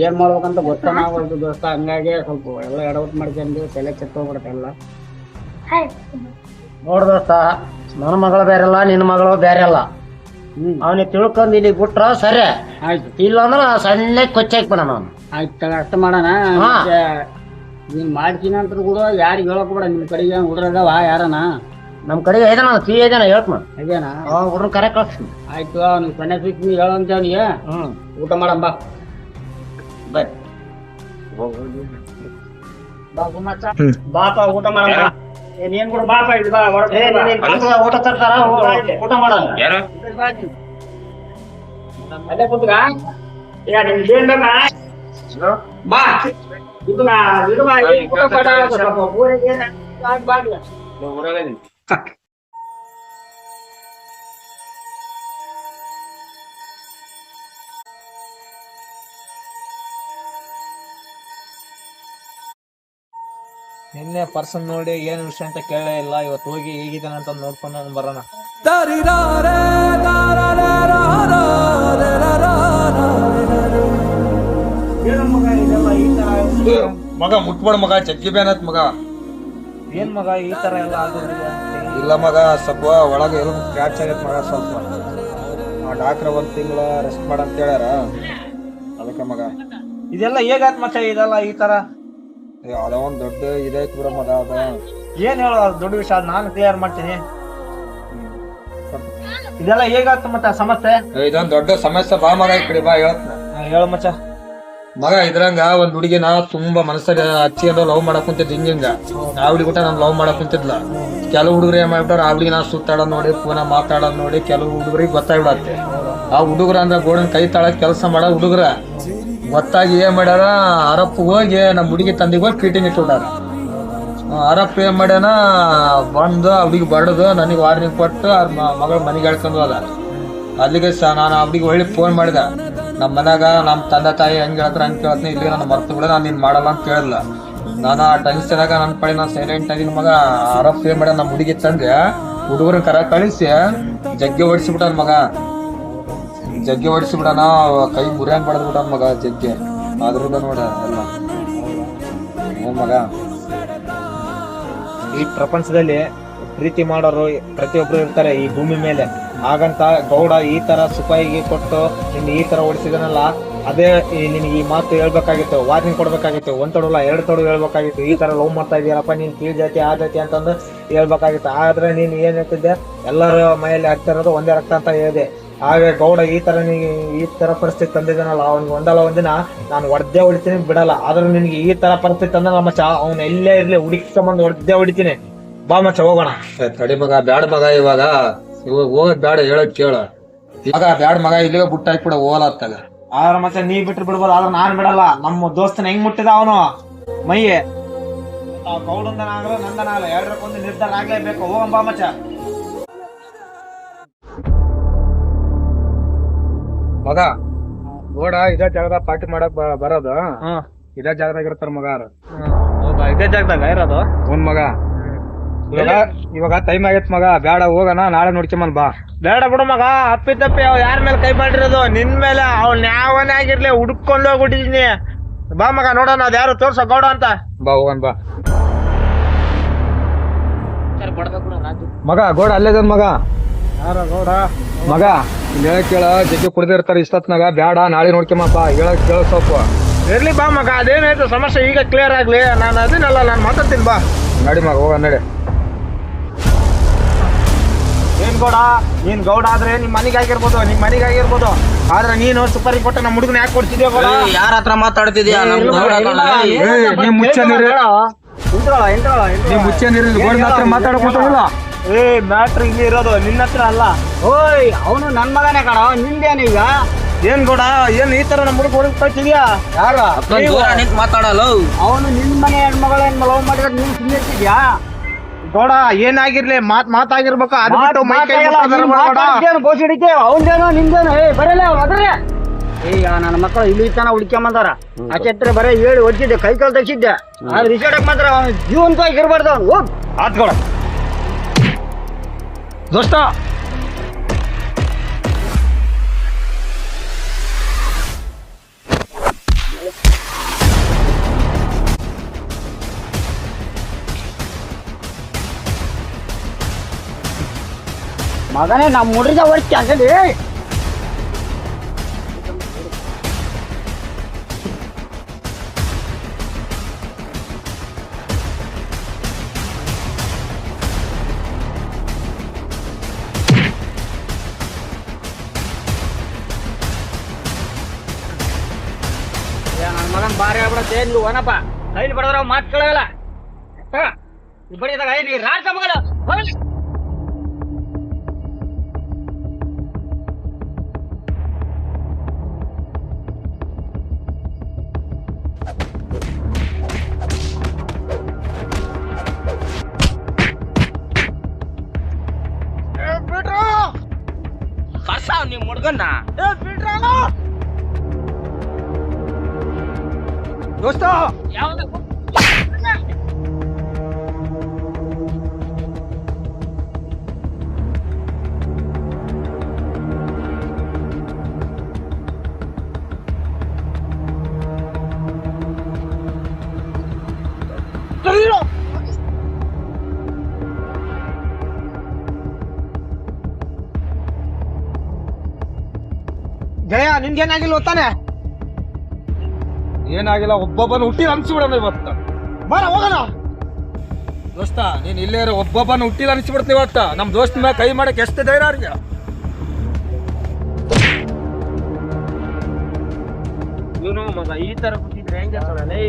ಏನ್ ಮಾಡ್ಬೇಕಂತ ಗೊತ್ತಾಗವಲ್ದು ದೋಸ್ತ. ಹಂಗಾಗಿ ಸ್ವಲ್ಪ ಎಲ್ಲ ಎಡವಟ್ ಮಾಡ್ಕೊಂಡು ತಲೆ ಕೆಟ್ಟೋಗ್ಬಿಡತ್ತೆ ಎಲ್ಲ. ನೋಡ್ ದೋಸ್ತ, ನನ್ನ ಮಗಳು ಬೇರೆಲ್ಲ, ನಿನ್ನ ಮಗಳು ಬೇರೆ ಅಲ್ಲ. ಅವನಿಗೆ ತಿಳ್ಕೊಂಡ್ ಇಲ್ಲಿ ಬಿಟ್ರ ಸರಿ ಆಯ್ತು, ಇಲ್ಲ ಅಂದ್ರ ಸಣ್ಣ ಕೊಚ್ಚಾಕ್ ಬಿಡ ನಾನು. ಆಯ್ತು ಅಷ್ಟ ಮಾಡೋಣ. ನೀನ್ ಮಾಡ್ತೀನಿ ಅಂತ ಕೂಡ ಯಾರಿಗೆ ಹೇಳಕ್ ಬಿಡ. ನಿಮ್ ಕಡೆಗೆ ಹುಡ್ರದವ ಯಾರನ ನಮ್ ಕಡೆಗೆ ಐದಾನ ಫ್ರೀ ಐದಾನ ಹೇಳ್ತ ಐದೇನಾ ಹುಡ್ರ ಕರೆ ಕಳ್ಸ್ತೀನಿ. ಆಯ್ತು ಅವ್ನಿಗೆ ಸಣ್ಣ ಸಿಕ್ತಿ ಹೇಳಂತ ಅವನಿಗೆ. ಊಟ ಮಾಡಂಬ ಬರ್ರಿ ಬಾಪ ಊಟ ಮಾಡಂಬ. ಏನ್ ಕೂಡ ಬಾಪ ಊಟ ತರ್ತಾರ ಊಟ ಮಾಡೋಣ. ಅಲ್ಲೇ ಕುಂತ್ಗ ನಿಮ್ಗೆ ಏನ್ ಬೇಕಾ ಬಾ ಇದು ಊಟ ಪಾಠ ನಿನ್ನೆ ಪರ್ಸನ್ ನೋಡಿ ಏನ್ ವಿಷಯ ಅಂತ ಕೇಳೇ ಇಲ್ಲ. ಇವತ್ತು ಹೋಗಿ ಹೇಗಿದ್ದಾನೆ ಅಂತ ನೋಡ್ಕೊಂಡು ಬರೋಣ. ಮಗ ಮುಟ್ಬೇಡ ಮಗ, ಜಗ್ಗಿ ಬೇನತ್ ಮಗ. ಏನ್ ಮಗ ಈ ತರ ಎಲ್ಲ ಆಗೋದಿಲ್ಲ? ಇಲ್ಲ ಮಗ, ಸ್ವಲ್ಪ ಒಳಗೆ ಎಲ್ಲ ಕ್ಯಾಚ್ ಆಗೈತ್ ಮಗ. ಸ್ವಲ್ಪ ಡಾಕ್ಟ್ರ 1 ತಿಂಗಳ ರೆಸ್ಟ್ ಮಾಡಂತ ಹೇಳ್ಯಾರ, ಅದಕ್ಕೆ ಮಗ. ಇದೆಲ್ಲ ಹೇಗಾತ್ ಮತ್ತೆ ಇದೆಲ್ಲ ಈ ತರ? ಯಾವ್ದೋ ಒಂದ್ ದೊಡ್ಡ ಇದೈತ್ ಬಿಡ ಮಗ. ಅದ ಏನ್ ಹೇಳೋ ದೊಡ್ಡ ವಿಷಯ, ನಾನು ಕ್ಲಿಯರ್ ಮಾಡ್ತೀನಿ. ಇದೆಲ್ಲ ಹೇಗಾತ್ ಮತ್ತೆ ಸಮಸ್ಯೆ? ಇದೊಂದ್ ದೊಡ್ಡ ಸಮಸ್ಯೆ. ಬಾ ಮಗ ಈ ಕಡೆ ಬಾ, ಹೇಳ್ತ ಹೇಳು ಮಚ್ಚ. ಮಗ ಇದ್ರಂಗ ಒಂದ್ ಹುಡುಗಿನ ತುಂಬಾ ಮನಸ್ಸಾಗ ಹಚ್ಚಿ ಅಂದ್ರೆ ಲವ್ ಮಾಡಕ್ ಕುಂತಿದ್. ಹಿಂಗ ಆ ಹುಡುಗಿ ಊಟ ನಾನು ಲವ್ ಮಾಡಕ್ ಕುಂತಿದ್ಲ. ಕೆಲವು ಹುಡುಗರು ಏನ್ ಮಾಡ್ಬಿಟ್ಟಾರ, ಆ ಹುಡುಗಿ ನಾ ಸುತ್ತಾಡೋದ್ ನೋಡಿ, ಪೂನ ಮಾತಾಡೋದ್ ನೋಡಿ ಕೆಲವು ಹುಡುಗರಿಗೆ ಗೊತ್ತಾಗ್ಬಿಡತ್ತೆ. ಆ ಹುಡುಗರ ಅಂದ್ರೆ ಗೋಡನ್ ಕೈ ತಾಳಕ್ ಕೆಲಸ ಮಾಡೋ ಹುಡುಗರ ಗೊತ್ತಾಗಿ ಏನ್ ಮಾಡ್ಯಾರ, ಅರಪ್ಪ ಹೋಗಿ ನಮ್ ಹುಡುಗಿ ತಂದಿಗೆ ಹೋಗಿ ಫೀಟಿಂಗ್ ಇಟ್ಬಿಟ್ಟಾರ. ಅರಪ್ಪ ಏನ್ ಮಾಡ್ಯಾನ, ಬಂದು ಆ ಹುಡುಗಿ ಬಡದು ನನಗೆ ವಾರ್ನಿಂಗ್ ಕೊಟ್ಟು ಮಗಳ ಮನೆಗೆ ಹೇಳ್ಕೊಂಡು ಹೋದ. ಅಲ್ಲಿಗೆ ನಾನು ಆ ಹುಡುಗಿ ಒಳ್ಳೆ ಫೋನ್ ಮಾಡಿದೆ. ನಮ್ಮ ಮನ್ಯಾಗ ನಮ್ಮ ತಂದೆ ತಾಯಿ ಹೆಂಗ್ ಹೇಳ್ತಾರೆ ಹಂಗೆ ಕೇಳ್ತೀನಿ, ಇಲ್ಲಿ ನಾನು ಮರ್ತು ಬಿಡ, ನಾನು ನೀನ್ ಮಾಡಲ್ಲ ಅಂತ ಕೇಳಿಲ್ಲ. ನಾನು ಆ ಟೆನ್ಷನಾಗ ನನ್ನ ಪಡೆ ನಾನು ಸೈಲೆಂಟ್ ಆಗಿನ. ಮಗ ಅರಪ್ಪ ಏನ್ ಮಾಡ್ಯಾನ, ನಮ್ಮ ಹುಡುಗಿ ತಂದೆ ಹುಡುಗರ ಕರ ಕಳಿಸಿ ಜಗ್ಗಿ ಹೊಡಿಸಿಬಿಟ್ಟಾನ ಮಗ. ಜಗ್ಗಿ ಹೊಡಿಸಿಬಿಡಾನ, ಕೈ ಮುರಿಯಂಗ್ ಬಡದ್ ಬಿಟ್ಟಾನ ಮಗ ಜಗ್ಗಿ. ಅದ್ರದ ನೋಡ ಎಲ್ಲ. ಹ್ಞೂ ಮಗ, ಈ ಪ್ರಪಂಚದಲ್ಲಿ ಪ್ರೀತಿ ಮಾಡೋರು ಪ್ರತಿಯೊಬ್ರು ಇರ್ತಾರೆ ಈ ಭೂಮಿ ಮೇಲೆ. ಹಾಗಂತ ಗೌಡ ಈ ತರ ಸಿಪಾಯಿಗೆ ಕೊಟ್ಟು ನಿನ್ ಈ ತರ ಓಡಿಸಿದನಲ್ಲ, ಅದೇ ನಿನ್ಗೆ ಈ ಮಾತು ಹೇಳ್ಬೇಕಾಗಿತ್ತು, ವಾರ್ನಿಂಗ್ ಕೊಡ್ಬೇಕಾಗಿತ್ತು. 1 ತೊಡಲ್ಲ 2 ತೊಡು ಹೇಳ್ಬೇಕಾಗಿತ್ತು. ಈ ತರ ಲವ್ ಮಾಡ್ತಾ ಇದೀಯಲ್ಲಪ್ಪ ನೀನ್, ಕೀಳ್ ಜಾತಿ ಆ ಜಾತಿ ಅಂತಂದು ಹೇಳ್ಬೇಕಾಗಿತ್ತು. ಆದ್ರೆ ನೀನ್ ಏನ್ ಹೇಳ್ತಿದ್ದೆ, ಎಲ್ಲರ ಮೈಯಲ್ಲಿ ಆಗ್ತಾ ಇರೋದು ಒಂದೇ ರಕ್ತ ಅಂತ ಹೇಳಿದೆ. ಹಾಗೆ ಗೌಡ ಈ ತರ ಈ ತರ ಪರಿಸ್ಥಿತಿ ತಂದಿದ್ದಾನಲ್ಲ, ಅವ್ನಿಗೆ ಒಂದಲ್ಲ ಒಂದಿನ ನಾನು ಹೊಡೆದೇ ಹೊಡಿತೀನಿ ಬಿಡಲ್ಲ. ಆದ್ರೆ ನಿನ್ಗೆ ಈ ತರ ಪರಿಸ್ಥಿತಿ ತಂದ ಮಚ್ಚ, ಅವ್ನ ಎಲ್ಲೇ ಇರ್ಲಿ ಹುಡುಕಿಸ್ಕೊಂಬಂದು ಹೊಡೆದೇ ಹೊಡಿತೀನಿ. ಬಾ ಮಚ್ಚ ಹೋಗೋಣ. ತಡಿ ಮಗ, ಬ್ಯಾಡ ಮಗ. ಇವಾಗ ಹೋಗೋದ್ ಬ್ಯಾಡ, ಹೇಳಕ್ ಕೇಳ ಮಗ. ಬ್ಯಾಡ ಮಗ, ಇಲ್ಲಿಗೆ ಬುಟ್ಟ ಹಾಕ್ಬಿಡ ಹೋಗಲತ್ತಾಗ. ಆದ್ರ ಮತ್ತೆ ನೀ ಬಿಟ್ರು ಬಿಡ್ಬೋದು, ಆದ್ರೆ ನಾನ್ ಬಿಡಲ್ಲ. ನಮ್ಮ ದೋಸ್ತನ ಹೆಂಗ್ ಮುಟ್ಟಿದ ಅವನು ಮೈಯೆ. ಗೌಡಂದನಾಗ್ಲ ನಂದನಾಗ್ಲ ಎರಡಕ್ಕೊಂದು ನಿರ್ಧಾರ ಆಗ್ಲೇಬೇಕು. ಹೋಗಂಬಾ ಮಚ್ಚ. ಮಗ ನೋಡ, ಇದೇ ಜಾಗದಾಗ ಪಾರ್ಟಿ ಮಾಡಕ್ ಬರೋದು. ಇದೇ ಜಾಗದಾಗ ಇರ್ತಾರ ಮಗ. ಹೌದಾ, ಇದೇ ಜಾಗದಾಗ ಇರೋದು? ಒಂದ್ ಮಗ. ಇವಾಗ ಟೈಮ್ ಆಗೈತ್ ಮಗ, ಬ್ಯಾಡ ಹೋಗೋಣ, ನಾಳೆ ನೋಡ್ಕೊಂಬನ್ ಬಾ. ಬೇಡ ಬಿಡು ಮಗ, ಅಪ್ಪಿ ತಪ್ಪಿ ಅವ್ ಯಾರ ಮೇಲೆ ಕೈ ಮಾಡಿರೋದು? ನಿನ್ ಮೇಲೆ. ಅವ್ನ ಯಾವನೇ ಆಗಿರ್ಲಿ ಹುಡ್ಕೊಂಡು ಹೋಗ್ಬಿಟ್ಟಿದೀನಿ. ಬಾ ಮಗ ನೋಡೋಣ, ಅದ್ ಯಾರು ತೋರ್ಸೋ ಗೌಡ ಅಂತ. ಬಾ ಹೋಗನ್ ಬಾ ಮಗ. ಗೋಡ ಅಲ್ಲೇದ ಮಗ. ಯಾರ ಗೌಡ? ಮಗ ಇಲ್ಲಿ ಹೇಳಕ್ ಕೇಳ, ಜಗ್ಗಿ ಕುಡ್ದಿರ್ತಾರ ಇಷ್ಟತ್ನಾಗ. ಬ್ಯಾಡ, ನಾಳೆ ನೋಡ್ಕೊಂಬಪ್ಪ. ಹೇಳಕ್ ಕೇಳ ಸ್ವಲ್ಪ. ಇರ್ಲಿ ಬಾ ಮಗ, ಅದೇನಾಯ್ತು ಸಮಸ್ಯೆ ಈಗ ಕ್ಲಿಯರ್ ಆಗ್ಲಿ. ನಾನು ಅದೇನಲ್ಲ, ನಾನು ಮಾತಾಡ್ತೀನಿ ಬಾ. ನಡಿ ಮಗ, ಹೋಗ ನಡಿ. ಏನ್ ಗೌಡ, ನೀನ್ ಗೌಡ ಆದ್ರೆ ನಿಮ್ ಮನೆಗೆ ಆಗಿರ್ಬೋದು, ಆದ್ರೆ ನೀನು ಸುಪಾರಿ ಕೊಟ್ಟ ನಮ್ಮ ಹುಡುಗನ ಯಾಕೆ ಕೊಡ್ತಿದ್ಯಾ ಗೌಡ? ಯಾರ ಹತ್ರ ಮಾತಾಡ್ತಿದ್ಯಾ? ನೀ ಮುಚ್ಚ ನೀರು, ನೀ ಮುಚ್ಚ ನೀರು. ಗೋಡ ಹತ್ರ ಮಾತಾಡಕೊಂತಿಲ್ಲ. ಏ ಮ್ಯಾಟ್ರ್ ಇಲ್ಲಿ ಇರೋದು ನಿನ್ನ ಹತ್ರ ಅಲ್ಲ. ಓಯ್, ಅವನು ನನ್ ಮಗನೇ ಕಣ. ನಿಂದೇನೀಗ? ಏನ್ ಗೌಡ, ಏನ್ ಈ ತರ ನಮ್ಮ ಹುಡುಗ ಹೊರಗ್ತಿದ್ಯಾ? ಯಾರ ಮಾತಾಡಲ್ಲ. ಅವನು ನಿನ್ ಮನೆ ಹೆಣ್ಮಗಳ ಲವ್ ಮಾಡಿದ್ರೆ ನೀನ್ ಸುಮ್ಮನೆ ಇರ್ತಿದ್ಯಾ? ಗೌಡ ಏನಾಗಿರ್ಲಿ ಮಾತಾಗಿರ್ಬೇಕು ಅದು ಬಿಟ್ಟು ಮೈ ಕೈ ಮುಟ್ಟೋದನ್ನ ಮಾಡ್ಬೇಡ. ಬೋಸಿಡಿಕೆ ಅವನ್ದೇನೋ ನಿಂದೇನೋ ಬರಲ್ಲ ಅದ್ರೇ ಈಗ ನನ್ನ ಮಕ್ಕಳು ಇಲ್ಲಿ ತನ ಹುಡ್ಕೊಂಬಂದಾರ ಆಚೆತ್ರೆ ಬರೀ ಹೇಳಿ ಹೊಡ್ಸಿದ್ದೆ ಕೈ ಕಾಲು ತೆಗ್ಸಿದ್ದೆ ಆದ್ರೆ ರಿಸಲ್ಟ್ ಮಾತ್ರ ಜೀವಂತವಾಗಿ ಇರಬಾರ್ದು ಅವ್ನು ಹೋಗ್ ಆತ್ ಗೌಡ ದೋಸ್ತ ಮಗನೇ ನಮ್ಮ ಮುಡ್ರಿದ ಹೊಡ್ತಿ ಆಗಲಿ ನನ್ನ ಮಗನ್ ಬಾರಿ ಆಗ್ಬಿಡತ್ತೆ ನೀವು ಒನಪ್ಪ ಕೈಲಿ ಬಡದ್ರ ಮಾತು ಕೇಳಲ್ಲ ಬಡಿದಾಗ ಐದು ರಾಡ್ಸ ಮಗನ ನಿಮ್ ಮುಡ್ಗನ್ನ ದೋಸ್ತ ಜಯ ನಿನ್ಗೇನಾಗಿಲ್ಲ ತಾನೆ? ಏನಾಗಿಲ್ಲ, ಒಬ್ಬೊಬ್ಬನ ಹುಟ್ಟಿ ಅನ್ಸಿಬಿಡೋಣ ಇವತ್ತ. ಬರ ಹೋಗೋಣ ದೋಸ್ತ, ನೀನ್ ಇಲ್ಲೇ ಒಬ್ಬೊಬ್ಬನ ಹುಟ್ಟಿಲ್ಲ ಅನ್ಸಿಬಿಡ್ತೀನಿ ಇವತ್ತ. ನಮ್ ದೋಸ್ತ ಮ್ಯಾಗ ಕೈ ಮಾಡಕ್ ಎಷ್ಟು ಧೈರ್ಯ ಅವ್ರಿಗೆ. ಇವನು ಮಗ ಈ ತರ ಕೂತಿದ್ರೆ ಹೆಂಗೆ ಸೊಳಲೇ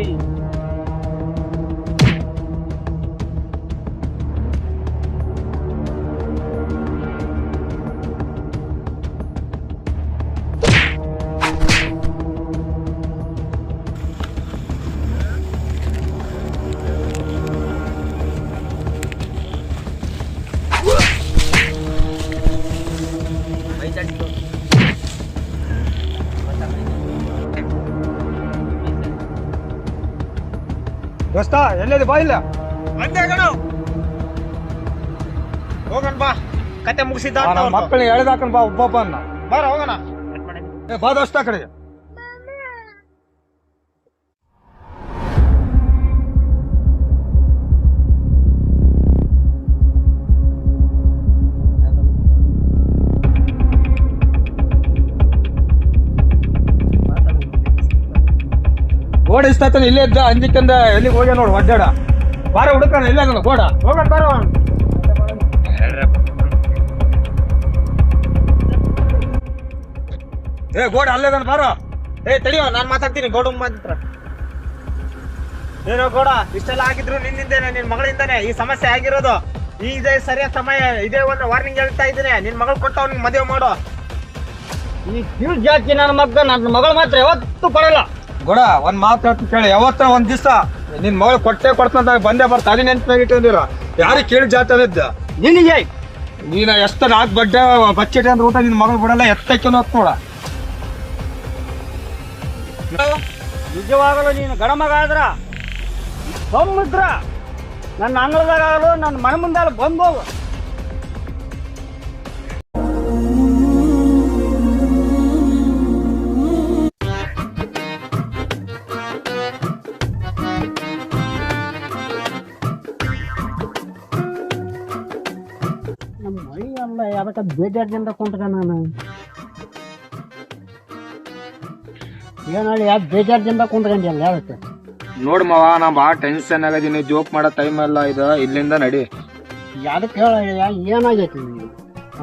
ದೋಸ್ತ ಎಲ್ಲೇದಿ ಬಾ ಇಲ್ಲ ಹೋಗೋಣ ಬಾ, ಕತೆ ಮುಗಿಸಿದ್ದ ಮಕ್ಕಳನ್ನ ಎಳೆದಾಕನ್ ಬಾ ಒಬ್ಬೊಬ್ಬನ್ನ. ಬಾರ ಹೋಗೋಣ. ಬಾ ದೋಸ್ತ ಕಡೆ. ಓಡಿಸ್ತಾನ ಇಲ್ಲೇ ಇದ್ದ ಅಂಜಿಕಂದ ಎಲ್ಲಿಗೆ ಹೋಗ್ಯ ನೋಡು ಒಡ್ಡಾಡ. ಬಾರ ಹುಡುಕಣ ಇಲ್ಲ ಗೋಡ ಹೋಗೋಣ ಬಾರ. ಏ ಗೋಡ ಅಲ್ಲೇದನ್ ಬಾರ. ಏ ತಡಿಯೋ, ನಾನ್ ಮಾತಾಡ್ತೀನಿ ಗೋಡ ಮಾತ್ರ. ಏನೋ ಗೋಡ, ಇಷ್ಟೆಲ್ಲ ಆಗಿದ್ರು ನಿನ್ನಿಂದೇನೆ, ನಿನ್ ಮಗಳಿಂದಾನೆ ಈ ಸಮಸ್ಯೆ ಆಗಿರೋದು. ಇದೇ ಸರಿಯಾದ ಸಮಯ, ಇದೇ ಒಂದು ವಾರ್ನಿಂಗ್ ಹೇಳ್ತಾ ಇದ್ದೀನಿ. ನಿನ್ ಮಗಳು ಕೊಟ್ಟು ಅವ್ನಿಗೆ ಮದುವೆ ಮಾಡು. ಈ ಕ್ಯೂಟ್ ಜಾತಿ ನನ್ನ ನನ್ನ ಮಗಳು ಮಾತ್ರ ಯಾವತ್ತೂ ಕೊಡಲ್ಲ. ಗೋಡ ಒಂದ್ ಮಾತಾಡ್ತು ಕೇಳಿ, ಯಾವತ್ತ ಒಂದ್ ದಿವಸ ನಿನ್ ಮಗಳು ಕೊಟ್ಟೆ ಕೊಡ್ತಂತ ಬಂದೇ ಬರ್ತಾ. ಅಲ್ಲಿ ನೆನ್ಪಾಗ ಇಟ್ಟಿದ್ದೀರ ಯಾರಿಗೆ ಕೇಳಿ ಜಾತವಿದ್ದ ನಿನಗೆ ನೀನ ಎಷ್ಟ ನಾಲ್ಕು ಬಡ್ಡೆ ಬಚ್ಚಿಟ್ಟೆ ಅಂದ್ರೆ ಊಟ ನಿನ್ ಮಗಳು ಬಿಡಲ್ಲ. ಎತ್ತಕ್ಕೆ ನೋಡ್ ನೋಡ. ನಿಜವಾಗಲು ನೀನು ಗಣಮಗ ಆದ್ರ ಬೊಮ್ಮಿದ್ರ ನನ್ನ ಅಂಗಳದಾಗಲು ನನ್ನ ಮನೆ ಮುಂದೆ ಬಂದೋಗು. ನಮ್ಮ ಮಳಿ ಅಲ್ಲ ಅದಕ್ಕೆ ಬೇಜಾರ್ದಿಂದ ಕುಂತ್ಕ ನಾನು ಏನಲ್ಲಿ ಯಾಕೆ ಬೇಜಾರ್ದಿಂದ ಕುಂತ್ಕೊಂಡಿಲ್ಲ ಯಾವತ್ತೆ ನೋಡ್ ಮಾವ, ನಾ ಭಾಳ ಟೆನ್ಷನ್ ಆಗದೀನಿ. ಜೋಕ್ ಮಾಡೋ ಟೈಮ್ ಅಲ್ಲ ಇದು. ಇಲ್ಲಿಂದ ನಡಿ. ಯಾವ್ದಕ್ಕೆ ಹೇಳ ಏನಾಗೈತಿ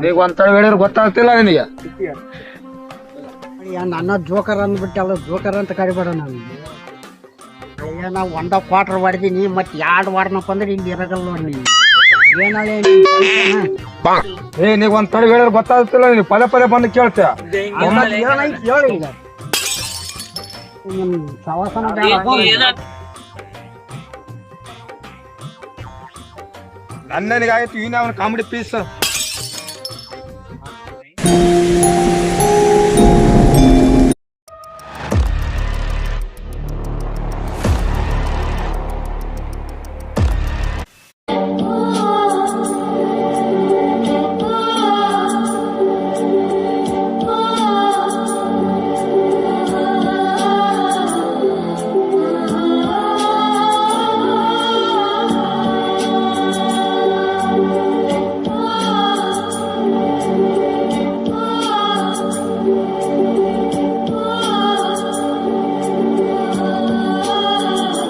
ಈಗ ಒಂದ್ ಹೇಳಿದ್ರೆ ಗೊತ್ತಾಗ್ತಿಲ್ಲ ನಿನಗೆ. ನನ್ನ ಜೋಕರ್ ಅಂದ್ಬಿಟ್ಟಲ್ಲ, ಜೋಕರ್ ಅಂತ ಕರಿಬೇಡ ನಾನು. ಅಯ್ಯ ನಾವು ಒಂದ ಕ್ವಾರ್ಟರ್ ಹೊಡೆದೀನಿ, ಮತ್ತೆ 2 ವಾರನಪ್ಪ ಅಂದ್ರೆ ಇಲ್ಲಿ ಇರಗಲ್ಲ ನೋಡಿ ನೀವು. ಏನಾಳೆ ಏ ನೀವ್ ಒಂದ್ ಹೇಳಿದ್ರೆ ಗೊತ್ತಾಗ್ತಿಲ್ಲ. ನೀನು ಪದೇ ಪದೇ ಬಂದು ಕೇಳ್ತೀಯ. ಏನಾಯ್ತು ಹೇಳಿ ಈಗ. ಸವಾಸನ ಅಣ್ಣನಿಗಾಯ್ತು ಇನ್ನ ಅವನ ಕಾಮಿಡಿ ಪೀಸ್.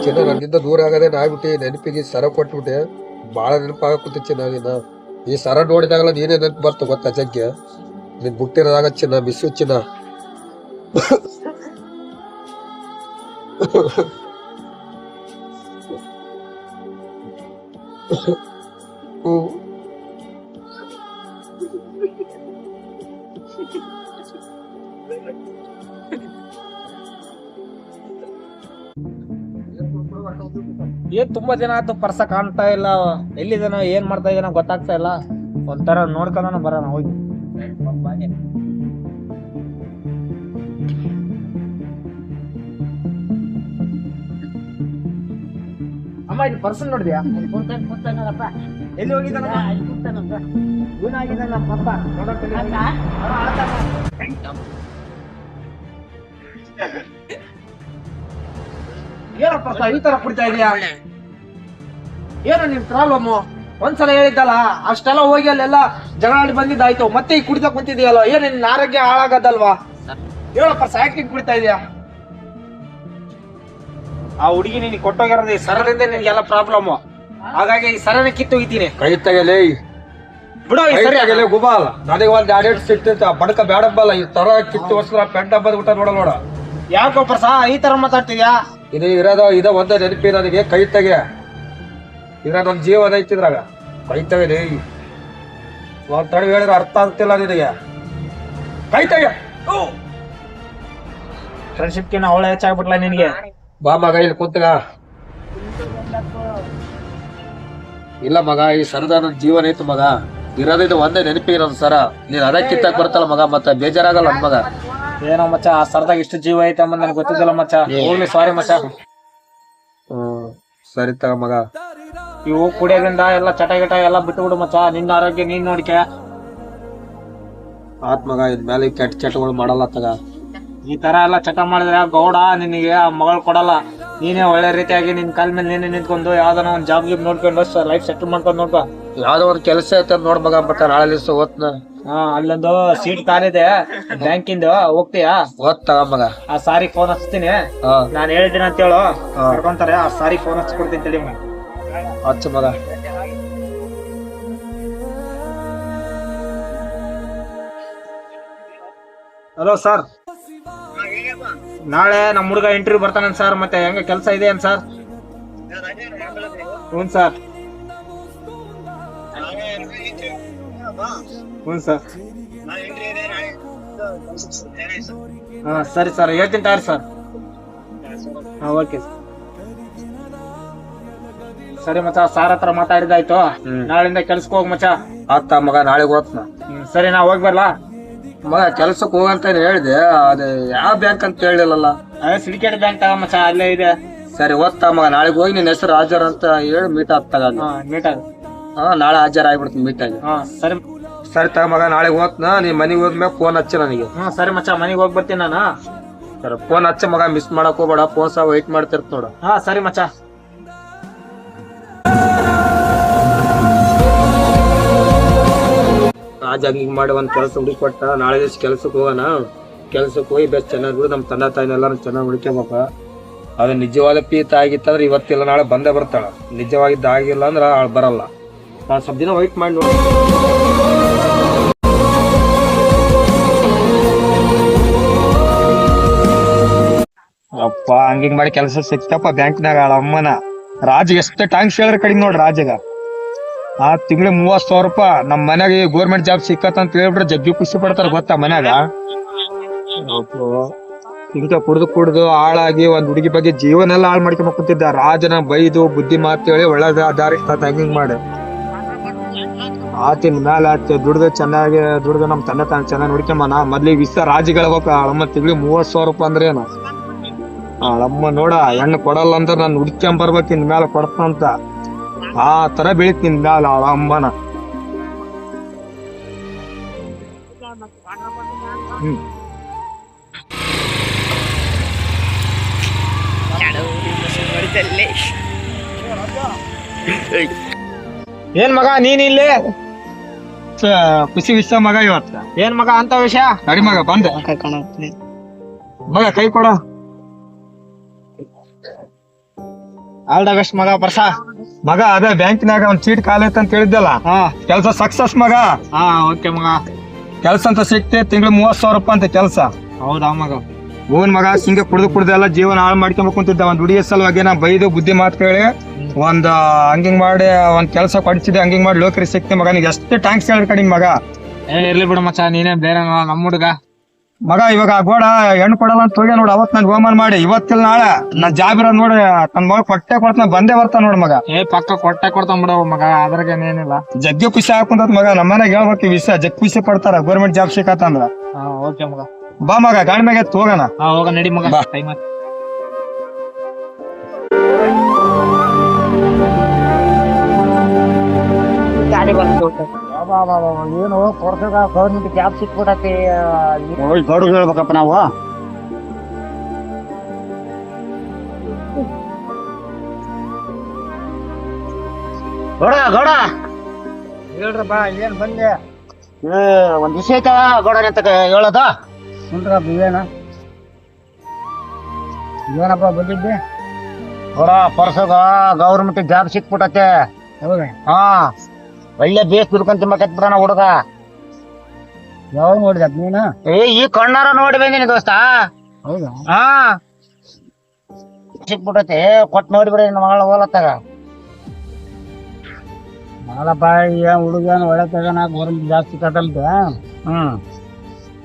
ಚಿನ್ನ ನನ್ನಿಂದ ದೂರ ಆಗದೆ ಆಗ್ಬಿಟ್ಟು ನೆನಪಿಗೆ ಸರ ಕೊಟ್ಬಿಟ್ಟೆ. ಬಾಳ ನೆನಪಾಗ ಕೂತಿಚ್ಚಿ ನಾನಿನ್ನ ಈ ಸರ ನೋಡಿದಾಗಲ್ಲ ನೀನೇ ನೆನಪು ಬರ್ತು ಗೊತ್ತಾ ಜಗ್ಗೆ. ನೀನ್ ಬುಟ್ಟಿರೋದಾಗ ಚಿನ್ನ ಮಿಸ್ಸು ಚಿನ್ನ. ಏನ್ ತುಂಬಾ ದಿನ ಆಯ್ತು ಪರ್ಸ ಕಾಣ್ತಾ ಇಲ್ಲ, ಎಲ್ಲಿದಾನೋ ಏನ್ ಮಾಡ್ತಾ ಇದಾನೋ ಗೊತ್ತಾಗ್ತಾ ಇಲ್ಲ. ಒಂಥರ ನೋಡ್ಕೊಂಡ ಬರೋಣ ಹೋಗಿ. ಅಮ್ಮ ಇಲ್ಲಿ ಪರ್ಸನ್ ನೋಡಿದ್ಯಾ? ಎಲ್ಲಿ ಹೋಗಿದ್ದಾನ? ಇವನಾಗಿದ್ದಾನ ಪಪ್ಪ ಏನಪ್ಪ ಈ ತರ ಕುಡಿತಾ ಇದೀಯಾ? ಏನು ನಿಮ್ ಪ್ರಾಬ್ಲಮ್? ಒಂದ್ಸಲ ಹೇಳಿದ್ದಲ್ಲ, ಅಷ್ಟೆಲ್ಲ ಹೋಗಿ ಅಲ್ಲೆಲ್ಲ ಜಗಳ ಬಂದಿದ್ದಾಯ್ತು, ಮತ್ತೆ ಈಗ ಕುಡಿತಾ ಕುಂತಿದೀಯಲ್ಲ, ಏನ್ ನಿನ್ನ ಆರೋಗ್ಯ ಹಾಳಾಗದಲ್ವಾ? ಹೇಳಪ್ಪ, ಯಾಕೆ ಕುಡಿತಾ ಇದೀಯಾ? ಆ ಹುಡುಗಿ ನೀನ್ ಕೊಟ್ಟೋಗಿರೋದು ಈ ಸರದಿಂದ ನಿನ್ಗೆಲ್ಲ ಪ್ರಾಬ್ಲಮ್. ಹಾಗಾಗಿ ಈ ಸರನ ಕಿತ್ತೋಗಿದ್ದೀನಿ. ಕೈ ತಗಲೇ ಬಿಡೋ ಈ ಸರಿ ಆಗಲೇ ಗುಬಾಲ. ನನಗೆ ಒಂದ್ ಎರಡೆರಡು ಸಿಕ್ತಿತ್ತು, ಬಡಕ ಬ್ಯಾಡಬ್ಬಲ್ಲ. ಈ ತರ ಕಿತ್ತು ವರ್ಷ ಪೆಂಟ ಹಬ್ಬದ ಊಟ ನೋಡ. ಯಾಕೋ ಪ್ರಸಾ ಈ ತರ ಮಾತಾಡ್ತಿದ್ಯಾ? ಇದು ಇದ ಒಂದ ನೆನಪಿ ನನಗೆ. ಕೈ ತೆಗೆ, ಇದ್ರ ನನ್ ಜೀವನ ಐತಿದ್ರಾಗ. ಕೈ ತೆಗಲಿ. ಒಂದ್ ತಡ ಹೇಳಿದ್ರೆ ಅರ್ಥ ಆಗ್ತಿಲ್ಲ ನಿನಗೆ. ಕೈ ತೆಗೆ. ಫ್ರೆಂಡ್ಶಿಪ್ಕಿನ್ನ ಅವಳ ಹೆಚ್ಚಾಗ್ಬಿಟ್ಲ ನಿನ್ಗೆ. ಬಾ ಮಗ ಇಲ್ಲಿ ಕುಂತಗ. ಇಲ್ಲ ಮಗ, ಈ ಸರದ ನನ್ ಜೀವನ ಐತು ಮಗ. ಇರೋದಿದ್ದು ಒಂದೇ ನೆನಪಿ ನನ್ ಸರ. ನೀನ್ ಅದಕ್ಕಿತ್ತಾಗ ಬರ್ತಲ್ಲ ಮಗ, ಮತ್ತೆ ಬೇಜಾರಾಗಲ್ಲ ನನ್ ಮಗ. ಏನೋ ಮಚ್ಚ, ಆ ಸರ್ದಾಗ ಇಷ್ಟು ಜೀವ ಐತೆ ಅಂಬ ನನ್ಗೆ ಗೊತ್ತಿದ್ದಲ್ಲ ಮಚ್ಚ. ಹೋಗ್ಲಿ, ಸಾರಿ ಮಚ್ಚ. ಸರಿ ತಗ ಮಗ. ಇವು ಕುಡಿಯೋದ್ರಿಂದ ಎಲ್ಲ ಚಟ ಗಿಟ ಎಲ್ಲ ಬಿಟ್ಟು ಬಿಡು ಮಚ್ಚ. ನಿನ್ನ ಆರೋಗ್ಯ ನೀನ್ ನೋಡಿಕೆ. ಆತ್ ಮಗ, ಇದ್ಮೇಲೆ ಕೆಟ್ಟ ಚಟಗಳು ಮಾಡಲ್ಲ ತಗ. ಈ ತರ ಎಲ್ಲ ಚಟ ಮಾಡಿದ್ರೆ ಗೌಡ ನಿನಗೆ ಆ ಮಗಳು ಕೊಡಲ್ಲ. ನೀನೇ ಒಳ್ಳೆ ರೀತಿಯಾಗಿ ನಿನ್ ಕಾಲ್ ಮೇಲೆ ನೀನೆ ನಿಂತ್ಕೊಂಡು ಯಾವ್ದಾನ ಒಂದ್ ಜಾಬ್ ಗಿಬ್ ನೋಡ್ಕೊಂಡು ಲೈಫ್ ಸೆಟಲ್ ಮಾಡ್ಕೊಂಡು ನೋಡ್ಕೊ. ಯಾವ್ದೋ ಒಂದ್ ಕೆಲಸ ಐತೆ ನೋಡ್ ಮಗ, ಮತ್ತೆ ನಾಳೆ ದಿವಸ ಓದ್ನ. ಅಲ್ಲೊಂದು ಸೀಟ್ ಖಾಲಿದೆ ಬ್ಯಾಂಕಿಂದು, ಹೋಗ್ತೀಯಾ? ಓದ್ತಗ ಮಗ. ಆ ಸಾರಿ ಫೋನ್ ಹಚ್ತೀನಿ. ನಾನ್ ಹೇಳಿದ್ದೀನಿ ಅಂತ ಹೇಳು, ಕರ್ಕೊಂತಾರೆ. ಆ ಸಾರಿ ಫೋನ್ ಹಚ್ಕೊಡ್ತೀನಿ ತಡಿ ಮಗ. ಹಚ್ಚ ಮಗ. ಹಲೋ ಸರ್, ನಾಳೆ ನಮ್ಮ ಹುಡುಗ ಇಂಟರ್ವ್ಯೂ ಬರ್ತಾನ ಸರ್. ಮತ್ತೆ ಹೆಂಗ ಕೆಲಸ ಇದೆ ಏನ್ ಸರ್? ಹ್ಞೂ ಸರ್. ಹ್ಞೂ ಸರ್. ಹಾ ಸರಿ ಸರ್, ಹೇಳ್ತೀನಿ ತಾರಿ ಸರ್. ಹಾ ಓಕೆ ಸರ್. ಸರಿ ಮಚ್ಚ, ಸಾರ್ ಹತ್ರ ಮಾತಾಡಿದಾಯ್ತು. ನಾಳಿಂದ ಕೆಲ್ಸಕ್ಕೆ ಹೋಗ್ ಮಚ್ಚ. ಆತ ಮಗ, ನಾಳೆಗೆ ಓದ್ನ. ಸರಿ, ನಾ ಹೋಗಿ ಬರ್ಲಾ ಮಗ? ಕೆಲ್ಸಕ್ಕೆ ಹೋಗಂತ ಹೇಳಿದೆ, ಅದೇ ಯಾವ ಬ್ಯಾಂಕ್ ಅಂತ ಹೇಳಿಲ್ಲಲ್ಲ. ಸಿಂಡಿಕೇಟ್ ಬ್ಯಾಂಕ್ ತಗ ಮಚ್ಚ, ಅಲ್ಲೇ ಇದೆ. ಸರಿ ಓದ್ತಾ ಮಗ. ನಾಳೆಗೆ ಹೋಗಿ ನಿನ್ನ ಹೆಸರು ಹಾಜರ್ ಅಂತ ಹೇಳಿ ಮೀಟ್ ಆಗ್ತಾಗ. ಮೀಟ್ ಆಗ. ನಾಳೆ ಹಾಜರ್ ಆಗ್ಬಿಡ್ತೀನಿ ಮೀಟ್ ಆಗಿ. ಸರಿ ಸರಿ ತಗ ಮಗ, ನಾಳೆಗೆ ಓದ್ನ. ನೀ ಮನೆಗೆ ಹೋದ್ಮೇಲೆ ಫೋನ್ ಹಚ್ಚ ನನಗೆ. ಸರಿ ಮಚ್ಚ, ಮನೆಗೆ ಹೋಗಿ ಬರ್ತೀನಿ ನಾನು. ಸರಿ, ಫೋನ್ ಹಚ್ಚ ಮಗ, ಮಿಸ್ ಮಾಡಕ್ ಹೋಗ್ಬೇಡ. ಫೋನ್ ಸಹ ವೆಯ್ಟ್ ಮಾಡ್ತಿರ್ತ ನೋಡ. ಸರಿ ಮಚ್ಚ. ರಾಜ ಹಿಂಗ್ ಮಾಡಿ ಒಂದ್ ಕೆಲಸ ಹುಡುಕೊಟ್ಟ. ನಾಳೆ ದಿವಸ ಕೆಲ್ಸಕ್ಕೆ ಹೋಗೋಣ. ಕೆಲ್ಸಕ್ಕೆ ಹೋಗಿ ಬೆಸ್ಟ್ ಚೆನ್ನಾಗಿ ಬಿಡು. ನಮ್ಮ ತಂದೆ ತಾಯಿನ ಎಲ್ಲಾರು ಚೆನ್ನಾಗಿ ಹುಡುಕ್ಯಬೇಕ. ಅದು ನಿಜವಾದ ಪೀತ ಆಗಿತ್ತಂದ್ರೆ ಇವತ್ತಿಲ್ಲ ನಾಳೆ ಬಂದೇ ಬರ್ತಾಳ. ನಿಜವಾಗಿದ್ದ ಆಗಿಲ್ಲ ಅಂದ್ರೆ ಆಳ್ ಬರಲ್ಲ. ನಾನು ಸ್ವಲ್ಪ ದಿನ ವೆಯ್ಟ್ ಮಾಡಿ ನೋಡಿ. ಅಪ್ಪ, ಹಂಗಿಂಗ್ ಮಾಡಿ ಕೆಲಸ ಸಿಕ್ತಪ್ಪ ಬ್ಯಾಂಕ್ನಾಗ. ಅಮ್ಮನ ರಾಜ್ ಎಷ್ಟು ಟ್ಯಾಂಕ್ಸ್ ಹೇಳಿದ್ರೆ ಕಡಿಮೆ ನೋಡ್ರಿ ರಾಜಗ. ಆ ತಿಂಗ್ಳಿಗೆ 30,000 ರೂಪಾಯಿ. ನಮ್ ಮನ್ಯಾಗ ಗೋರ್ಮೆಂಟ್ ಜಾಬ್ ಸಿಕ್ಕತ್ತ ಅಂತ ಹೇಳ್ಬಿಟ್ರೆ ಜಗ್ಗಿ ಖುಷಿ ಪಡ್ತಾರ ಗೊತ್ತಾ ಮನ್ಯಾಗ. ಇಂಕ ಕುಡ್ದು ಹಾಳಾಗಿ ಒಂದ್ ಹುಡುಗಿ ಬಗ್ಗೆ ಜೀವನ ಎಲ್ಲ ಹಾಳು ಮಾಡ್ಕೊಂಡ್ ಕುಂತಿದ್ದ. ರಾಜನ ಬೈದು ಬುದ್ಧಿ ಮಾತು ಹೇಳಿ ಒಳ್ಳೆ ದಾರಿ ಹಂಗಿಂಗ್ ಮಾಡಿ. ಆತಿನ ಮ್ಯಾಲ ದುಡ್ದು ಚೆನ್ನಾಗಿ ದುಡ್ದು ನಮ್ ತಂದೆ ತಾನು ಚೆನ್ನಾಗಿ ನೋಡ್ಕೊಂಬನ ಮೊದ್ಲಿಗೆ ವಿಸ ರಾಜಿಗೆ ಹೇಳ್ಬೇಕ ಅಳಮ್ಮ ತಿಂಗ್ಳಿಗೆ 30,000 ರೂಪಾಯಿ ಅಂದ್ರೆ ಏನು ಅಳಮ್ಮ ನೋಡ ಹೆಣ್ಣು ಕೊಡಲ್ಲ ಅಂದ್ರೆ ನಾನು ಹುಡ್ಕೊಂಡ್ ಬರ್ಬೇಕು ಇನ್ ಮ್ಯಾಲ ಕೊಡ್ತಂತ ಆ ತರ ಬೆಳಿತೀನಿ ಮ್ಯಾಲ ಅಳಮ್ಮನ. ಏನ್ ಮಗ ನೀನ್ ಇಲ್ಲಿ ಖುಷಿ ವಿಷಯ ಮಗ ಇವತ್ತ. ಏನ್ ಮಗ ಅಂತ ವಿಷಯ? ನಡಿ ಮಗ ಬಂದೆ ಮಗ ಕೈ ಕೊಡ. ಆಲ್ ದ ಬೆಸ್ಟ್ ಮಗ ಬರ್ಸ. ಮಗ ಅದೇ ಬ್ಯಾಂಕಿನಾಗ ಒಂದ್ ಚೀಟ್ ಖಾಲಿ ಐತೆ ಅಂತ ಹೇಳಿದ್ದಲ್ಲ, ಕೆಲ್ಸ ಸಕ್ಸಸ್ ಮಗ. ಓಕೆ ಮಗ. ಕೆಲ್ಸ ಅಂತ ಸಿಕ್ತೆ, ತಿಂಗಳು 30,000 ರೂಪಾಯಿ ಅಂತ ಕೆಲ್ಸ. ಹೌದಾ ಮಗ? ಓನ್ ಮಗ ಹಿಂಗೆ ಕುಡ್ದು ಎಲ್ಲ ಜೀವನ ಹಾಳು ಮಾಡ್ಕೊಂಬೇಕು ಅಂತಿದ್ದ. ಒಂದ್ ಹುಡುಗಿಯ ಸಲುವಾಗಿ ನಾ ಬೈದು ಬುದ್ಧಿ ಮಾತು ಕೇಳಿ ಒಂದ್ ಹಂಗಿಂಗ್ ಮಾಡಿ ಒಂದ್ ಕೆಲ್ಸ ಕೊಡಿಸಿದೆ. ಹಂಗಿಂಗ್ ಮಾಡಿ ಲೋಕರಿ ಸಿಕ್ತಿ ಮಗ. ನೀಗ ಎಷ್ಟು ಟ್ಯಾಂಕ್ಸ್ ಹೇಳಿ ಕಡಿಂಗ್ ಮಗ. ಇರ್ಲಿ ಬಿಡು ಮಚ್ಚ, ನೀನೇ ಬೇರೆ ನಮ್ಮ ಹುಡುಗ ಮಗ. ಇವಾಗ ಗೋಡ ಹೆಣ್ಣು ಕೊಡಲ್ಲ ಅಂತ ಹೋಗ್ಯ ನೋಡು. ಅವತ್ ನನ್ ಹೋಮನ್ ಮಾಡಿ ಇವತ್ತಿಲ್ಲ ನಾಳೆ ನಾ ಜಾಬಿರ ನೋಡಿ ನನ್ ಮಗ ಕೊಟ್ಟೆ ಕೊಡ್ತಾನ, ಬಂದೇ ಬರ್ತಾನ ನೋಡ್ ಮಗ. ಪಕ್ಕ ಕೊಡ್ತಾನ ಬಿಡೋ ಮಗ, ಅದ್ರಾಗೇನೇನಿಲ್ಲ. ಜಗ್ಗಿ ಖುಷಿ ಹಾಕುಂತ ಮಗ. ನಮ್ಮನೆಗ್ ಹೇಳ್ಬೇಕು ಈ ವಿಷಯ, ಜಗ್ ಖುಷಿ ಪಡ್ತಾರ ಗೌರ್ಮೆಂಟ್ ಜಾಬ್ ಸಿಕ್ಕತ್ತಂದ್ರ. ಓಕೆ ಮಗ. ಬಾ ಮಗ, ಗಾಡಿ ಮ್ಯಾಗ ಎತ್ತು ಹೋಗೋಣ. ಹೋಗ ನಡಿ ಮಗ. ಬಾ. ಟೈಮ್ ಏನು ಕೊಡ್ಸೋದ ಗೌರ್ಮೆಂಟ್ ಜಾಬ್ ಸಿಕ್ಬಿಡತ್ತೆ. ಗೌಡ್ರು ಹೇಳ್ಬೇಕಪ್ಪ ನಾವು. ಗೌಡ ಹೇಳ್ರಪ್ಪ, ಏನ್ ಬಂದೆ? ಒಂದ್ ವಿಷಯ ಐತ ಗೌಡನ ಅಂತ ಹೇಳೋದ. ಏನ ಏನಪ್ಪ ಬಂದಿದ್ದೆ? ಗೌಡ ಪರ್ಸೋಗ ಗೌರ್ಮೆಂಟ್ ಜಾಬ್ ಸಿಕ್ಬಿಟ್ಟತೆ. ಹಾ, ಒಳ್ಳೆ ಬೇಸ್ ದುಡ್ಕೊಂಡ್ ತಿನ್ಬೇಕತ್ಬಿಡಣ ಹುಡುಗ. ಯಾವಾಗ ನೋಡಿದ ನೀನು? ಈ ಕಣ್ಣಾರ ನೋಡಿ ಬಂದಿನಿ ದೋಸ್ತ. ಹೌದಾ? ಹಾ, ಸಿಕ್ಬಿಟ್ಟತೆ. ಕೊಟ್ ನೋಡಿಬಿಡ ಮಗಳ ಹೋಲತ್ತಾಗ. ನಾಳಪ್ಪ ಏನ್ ಹುಡುಗನ ಒಳ್ಳೆ ತಗೋಣ ಗೌರ್ಮೆಂಟ್ ಜಾಬ್ ಸಿಕ್ಕತ್ತಲ್ತ.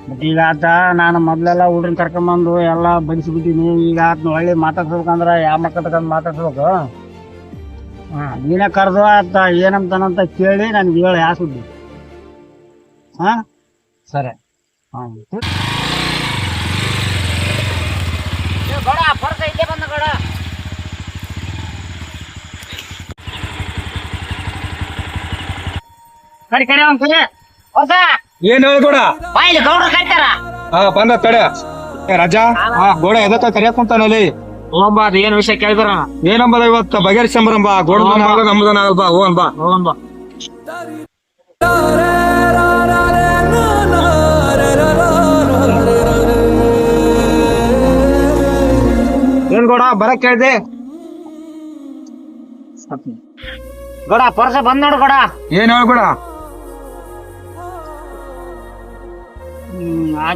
ಮತ್ ಈಗ ಆತ ನಾನು ಮೊದ್ಲೆಲ್ಲ ಹುಡುಗನ್ ಕರ್ಕೊಂಬಂದು ಎಲ್ಲಾ ಬಡಿಸ್ಬಿಟ್ಟಿನಿ. ಈಗ ಆತ ಒಳ್ಳೆ ಮಾತಾಡ್ಸ್ಬೇಕಂದ್ರ ಯಾವ ಮಕ್ಕಳ ತಗೊಂಡ್ ಮಾತಾಡ್ಸ್ಬೇಕು. ನೀನೇ ಕರ್ದು ಆತ ಏನಂತಾನಂತ ಕೇಳಿ ನನ್ಗೆ ಹೇಳ ಯಾವ ಸುದ್ದಿ. ಹಾ ಸರಿ. ಕಡಿ ಕಡೆ ಒಂದ್ ಕುರಿ ಹೊಸ ಏನ್ ಹೇಳ್ಕೊಡ. ಬಾಯಿಲಿ ಗೌಡ್ರು ಕರಿತಾರ. ಬಂದ ತಡೆ. ರಾಜಾ, ಗೋಡ ಎದಕ್ಕ ಕರಿಯಾಕ ಕುಂತಾನಲ್ಲಿ. ಹೋಗಂಬ, ಅದ್ ಏನ್ ವಿಷಯ ಕೇಳಿದ್ರ ಏನಂಬದ ಇವತ್ತ ಬಗೆಹರಿಸಂಬರಂಬ. ಗೋಡ ನಮ್ದನ ಬಾ, ಹೋಗನ್ ಬಾ. ಹೋಗಂಬ. ಏನ್ ಗೋಡ ಬರಕ್ ಕೇಳ್ದೆ? ಗೌಡ ಪರ್ಸ ಬಂದ್ ನೋಡು ಗೌಡ. ಏನ್ ಹೇಳ್ಕೊಡ.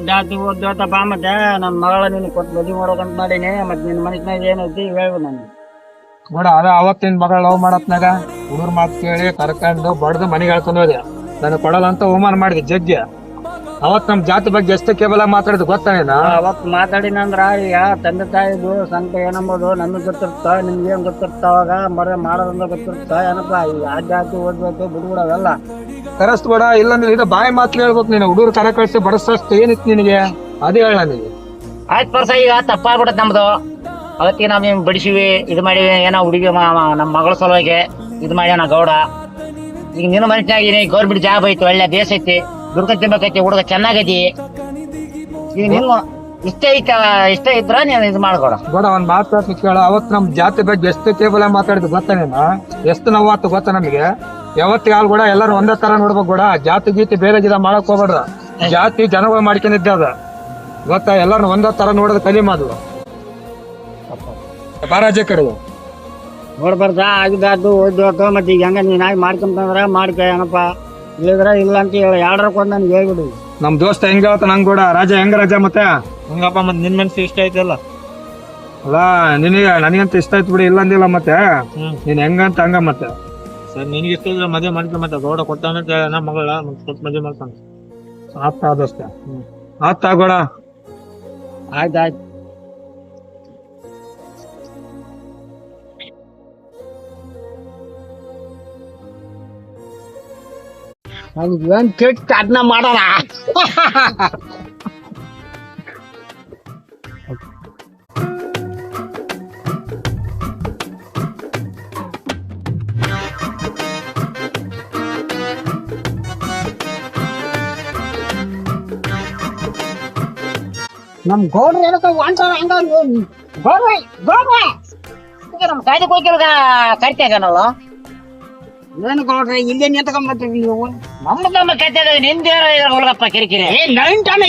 ಜಾತಿ ಓದ್ತಾ ಬಾ. ಮತ್ತೆ ನನ್ ಮಗಳ ನಿನ್ ಕೊಟ್ಟು ಮದುವೆ ಮಾಡೋಕಂತ ಮಾಡೀನಿ. ಮತ್ ನಿನ್ ಮನಸ್ನಾಗ ಏನೈತಿ ಹೇಳ್ಬಿಡು ನನ್ಗೆ. ಗೋಡ ಅದ ಅವತ್ತಿನ ಮಗಳ ಲವ್ ಮಾಡತ್ನಾಗ ಹುಡುಗರ್ ಮಾತು ಕೇಳಿ ಕರ್ಕೊಂಡು ಬಡ್ದು ಮನೆಗೆ ಹೇಳ್ಕೊಂಡು ಹೋದೆ. ನನಗೆ ಕೊಡಲ್ಲ ಅಂತ ಅವಮಾನ ಮಾಡಿದೆ ಜಗ್ಗಿ. ಅವತ್ ನಮ್ ಜಾತಿ ಬಗ್ಗೆ ಎಷ್ಟು ಕೇವಲ ಮಾತಾಡಿದ್ ಗೊತ್ತಾನೇನ? ಅವತ್ ಮಾತಾಡಿನಂದ್ರ ಈಗ ತಂದೆ ತಾಯಿದು ಸಂಕಟ ಏನಂಬೋದು ನಮಗ್ ಗೊತ್ತಿರ್ತ, ನಿಮ್ಗೆ ಏನ್ ಗೊತ್ತಿರ್ತ. ಅವಾಗ ಮರ ಮಾಡೋದಂದ್ರೆ ಗೊತ್ತಿರ್ತ ಏನಪ್ಪಾ. ಈಗ ಆ ಜಾತಿ ಓದ್ಬೇಕು ಬಿಡ್ಬಿಡೋದಲ್ಲ. ಕರೆಸ್ಟ್ ಬೇಡ, ಇಲ್ಲಾಂದ್ರೆ ಇದು ಬಾಯಿ ಮಾತ್ರ ಹೇಳ್ಬೇಕು. ನೀನು ಹುಡುಗರು ಕರೆ ಕಳಿಸಿ ಬಡಸಷ್ಟು ಏನಿತ್ತು ನಿನಗೆ ಅದೇ ಹೇಳ ನನಗೆ. ಆಯ್ತು ಪರ್ಸ, ಈಗ ತಪ್ಪಾಗ್ಬಿಡತ್ ನಮ್ದು. ಅವತ್ತಿಗೆ ನಾವ್ ನಿಮ್ ಬಡಿಸಿವಿ, ಇದು ಮಾಡಿವಿ. ಏನೋ ಹುಡುಗಿ ನಮ್ಮ ಮಗಳ ಸಲುವಾಗಿ ಇದು ಮಾಡ್ಯಾನ ಗೌಡ. ಈಗ ನಿನ್ನ ಮನಸ್ಸಿನಾಗ ಗೌರ್ಮೆಂಟ್ ಜಾಬ್ ಐತಿ, ಒಳ್ಳೆ ದೇಶ ಐತಿ, ದುಡ್ಕೊಂಡ್ ತಿನ್ಬೇಕೈತಿ, ಹುಡುಗ ಚೆನ್ನಾಗೈತಿ. ಈಗ ನಿನ್ನ ಇಷ್ಟ ಇದ್ರ ನೀನ್ ಇದು ಮಾಡ್ಕೊಡ. ಗೋಡ ಒಂದ್ ಮಾತು ಕೇಳ. ಅವತ್ ನಮ್ ಜಾತಿ ಬಗ್ಗೆ ಎಷ್ಟು ಕೇವಲ ಮಾತಾಡಿದ್ ಗೊತ್ತಾನೇನ? ಎಷ್ಟು ನೋವಾತು ಗೊತ್ತಾ ನಮಗೆ? ಯಾವತ್ತಿಗೆ ಹಾಲ್ ಕೂಡ ಎಲ್ಲಾರು ಒಂದೇ ತರ ನೋಡ್ಬೇಕು. ಕೂಡ ಜಾತಿ ಗೀತಿ ಬೇರೆ ಗಿಡ ಮಾಡಕ್ ಹೋಗ್ಬೇಡ್ರ. ಜಾತಿ ಜನಗಳು ಮಾಡ್ಕೊಂಡಿದ್ದೆ ಅದ ಗೊತ್ತಾ. ಎಲ್ಲಾರು ಒಂದೇ ತರ ನೋಡೋದು ಕಲಿಮಾದು. ಬಾರಾಜ ಕಡೆ ನೋಡ್ಬಾರ್ದ ಆಗಿದ್ದು ಓದ್ಬೇಕು. ಮತ್ತೆ ಈಗ ಹೆಂಗ ನೀನ್ ಆಗಿ ಮಾಡ್ಕೊಂತಂದ್ರ ಮಾಡ್ಕ ಏನಪ್ಪ, ಇಲ್ಲಿದ್ರ ಇಲ್ಲ ಅಂತ ಹೇಳಿ ಎರಡರಕ್ಕೊಂದ್ ನನ್ಗೆ ಹೇಳ್ಬಿಡು. ನಮ್ ದೋಸ್ತ ಹೆಂಗ ಹೇಳ್ತಾನ ಹಂಗ ಕೂಡ. ರಾಜ ಹೆಂಗ ರಾಜ ಮತ್ತೆ ಹಂಗಪ್ಪ, ಮತ್ ನಿನ್ ಮನ್ಸಿ ಇಷ್ಟ ಐತಲ್ಲ. ಅಲ್ಲ ನಿನಗೆ ನನಗಂತ ಇಷ್ಟ ಆಯ್ತು ಬಿಡಿ, ಇಲ್ಲಂದಿಲ್ಲ ಮತ್ತೆ. ನೀನ್ ಹೆಂಗಂತ ಹಂಗ ಮತ್ತೆ. ಸರ್ ನಿನ್ಗೆ ಇಷ್ಟ ಇದ್ರೆ ಮದುವೆ ಮಾಡ್ತೀನಿ. ಮತ್ತೆ ಗೌಡ ಕೊಟ್ಟಾನ ನಮ್ಮ ಮಗಳ ಸ್ವಲ್ಪ ಮದುವೆ ಮಾಡ್ತಾನೆ. ಆತ ದೋಸ್ತ. ಆತ ಗೋಡ. ಆಯ್ತಾಯ್ತು. ನನಗೆ ಏನ್ ಕೆಟ್ಟ ಅದನ್ನ ಮಾಡೋಣ. ನಮ್ ಗೌಡ್ರು ಏನಕ್ಕ ವಾಂಟಾರ ಹಂಗ ಗೌಡ್ರ ನಮ್ ಕಾಯ್ದೆ ಹೋಗಿಲ್ಗ ಕರಿತಾಗನಲ್ಲ. ಏನು ಗೌಡ್ರೆ ಇಲ್ಲೇ ನಿಂತ್ಕೊಂಡ್ಬರ್ತೀವಿ ನೀವು. ನಮ್ಮ ಕರಿತಾಗ ನಿಂದ ಹೊಲಗಪ್ಪ ಕಿರಿಕಿರಿ. 9 ಟನ್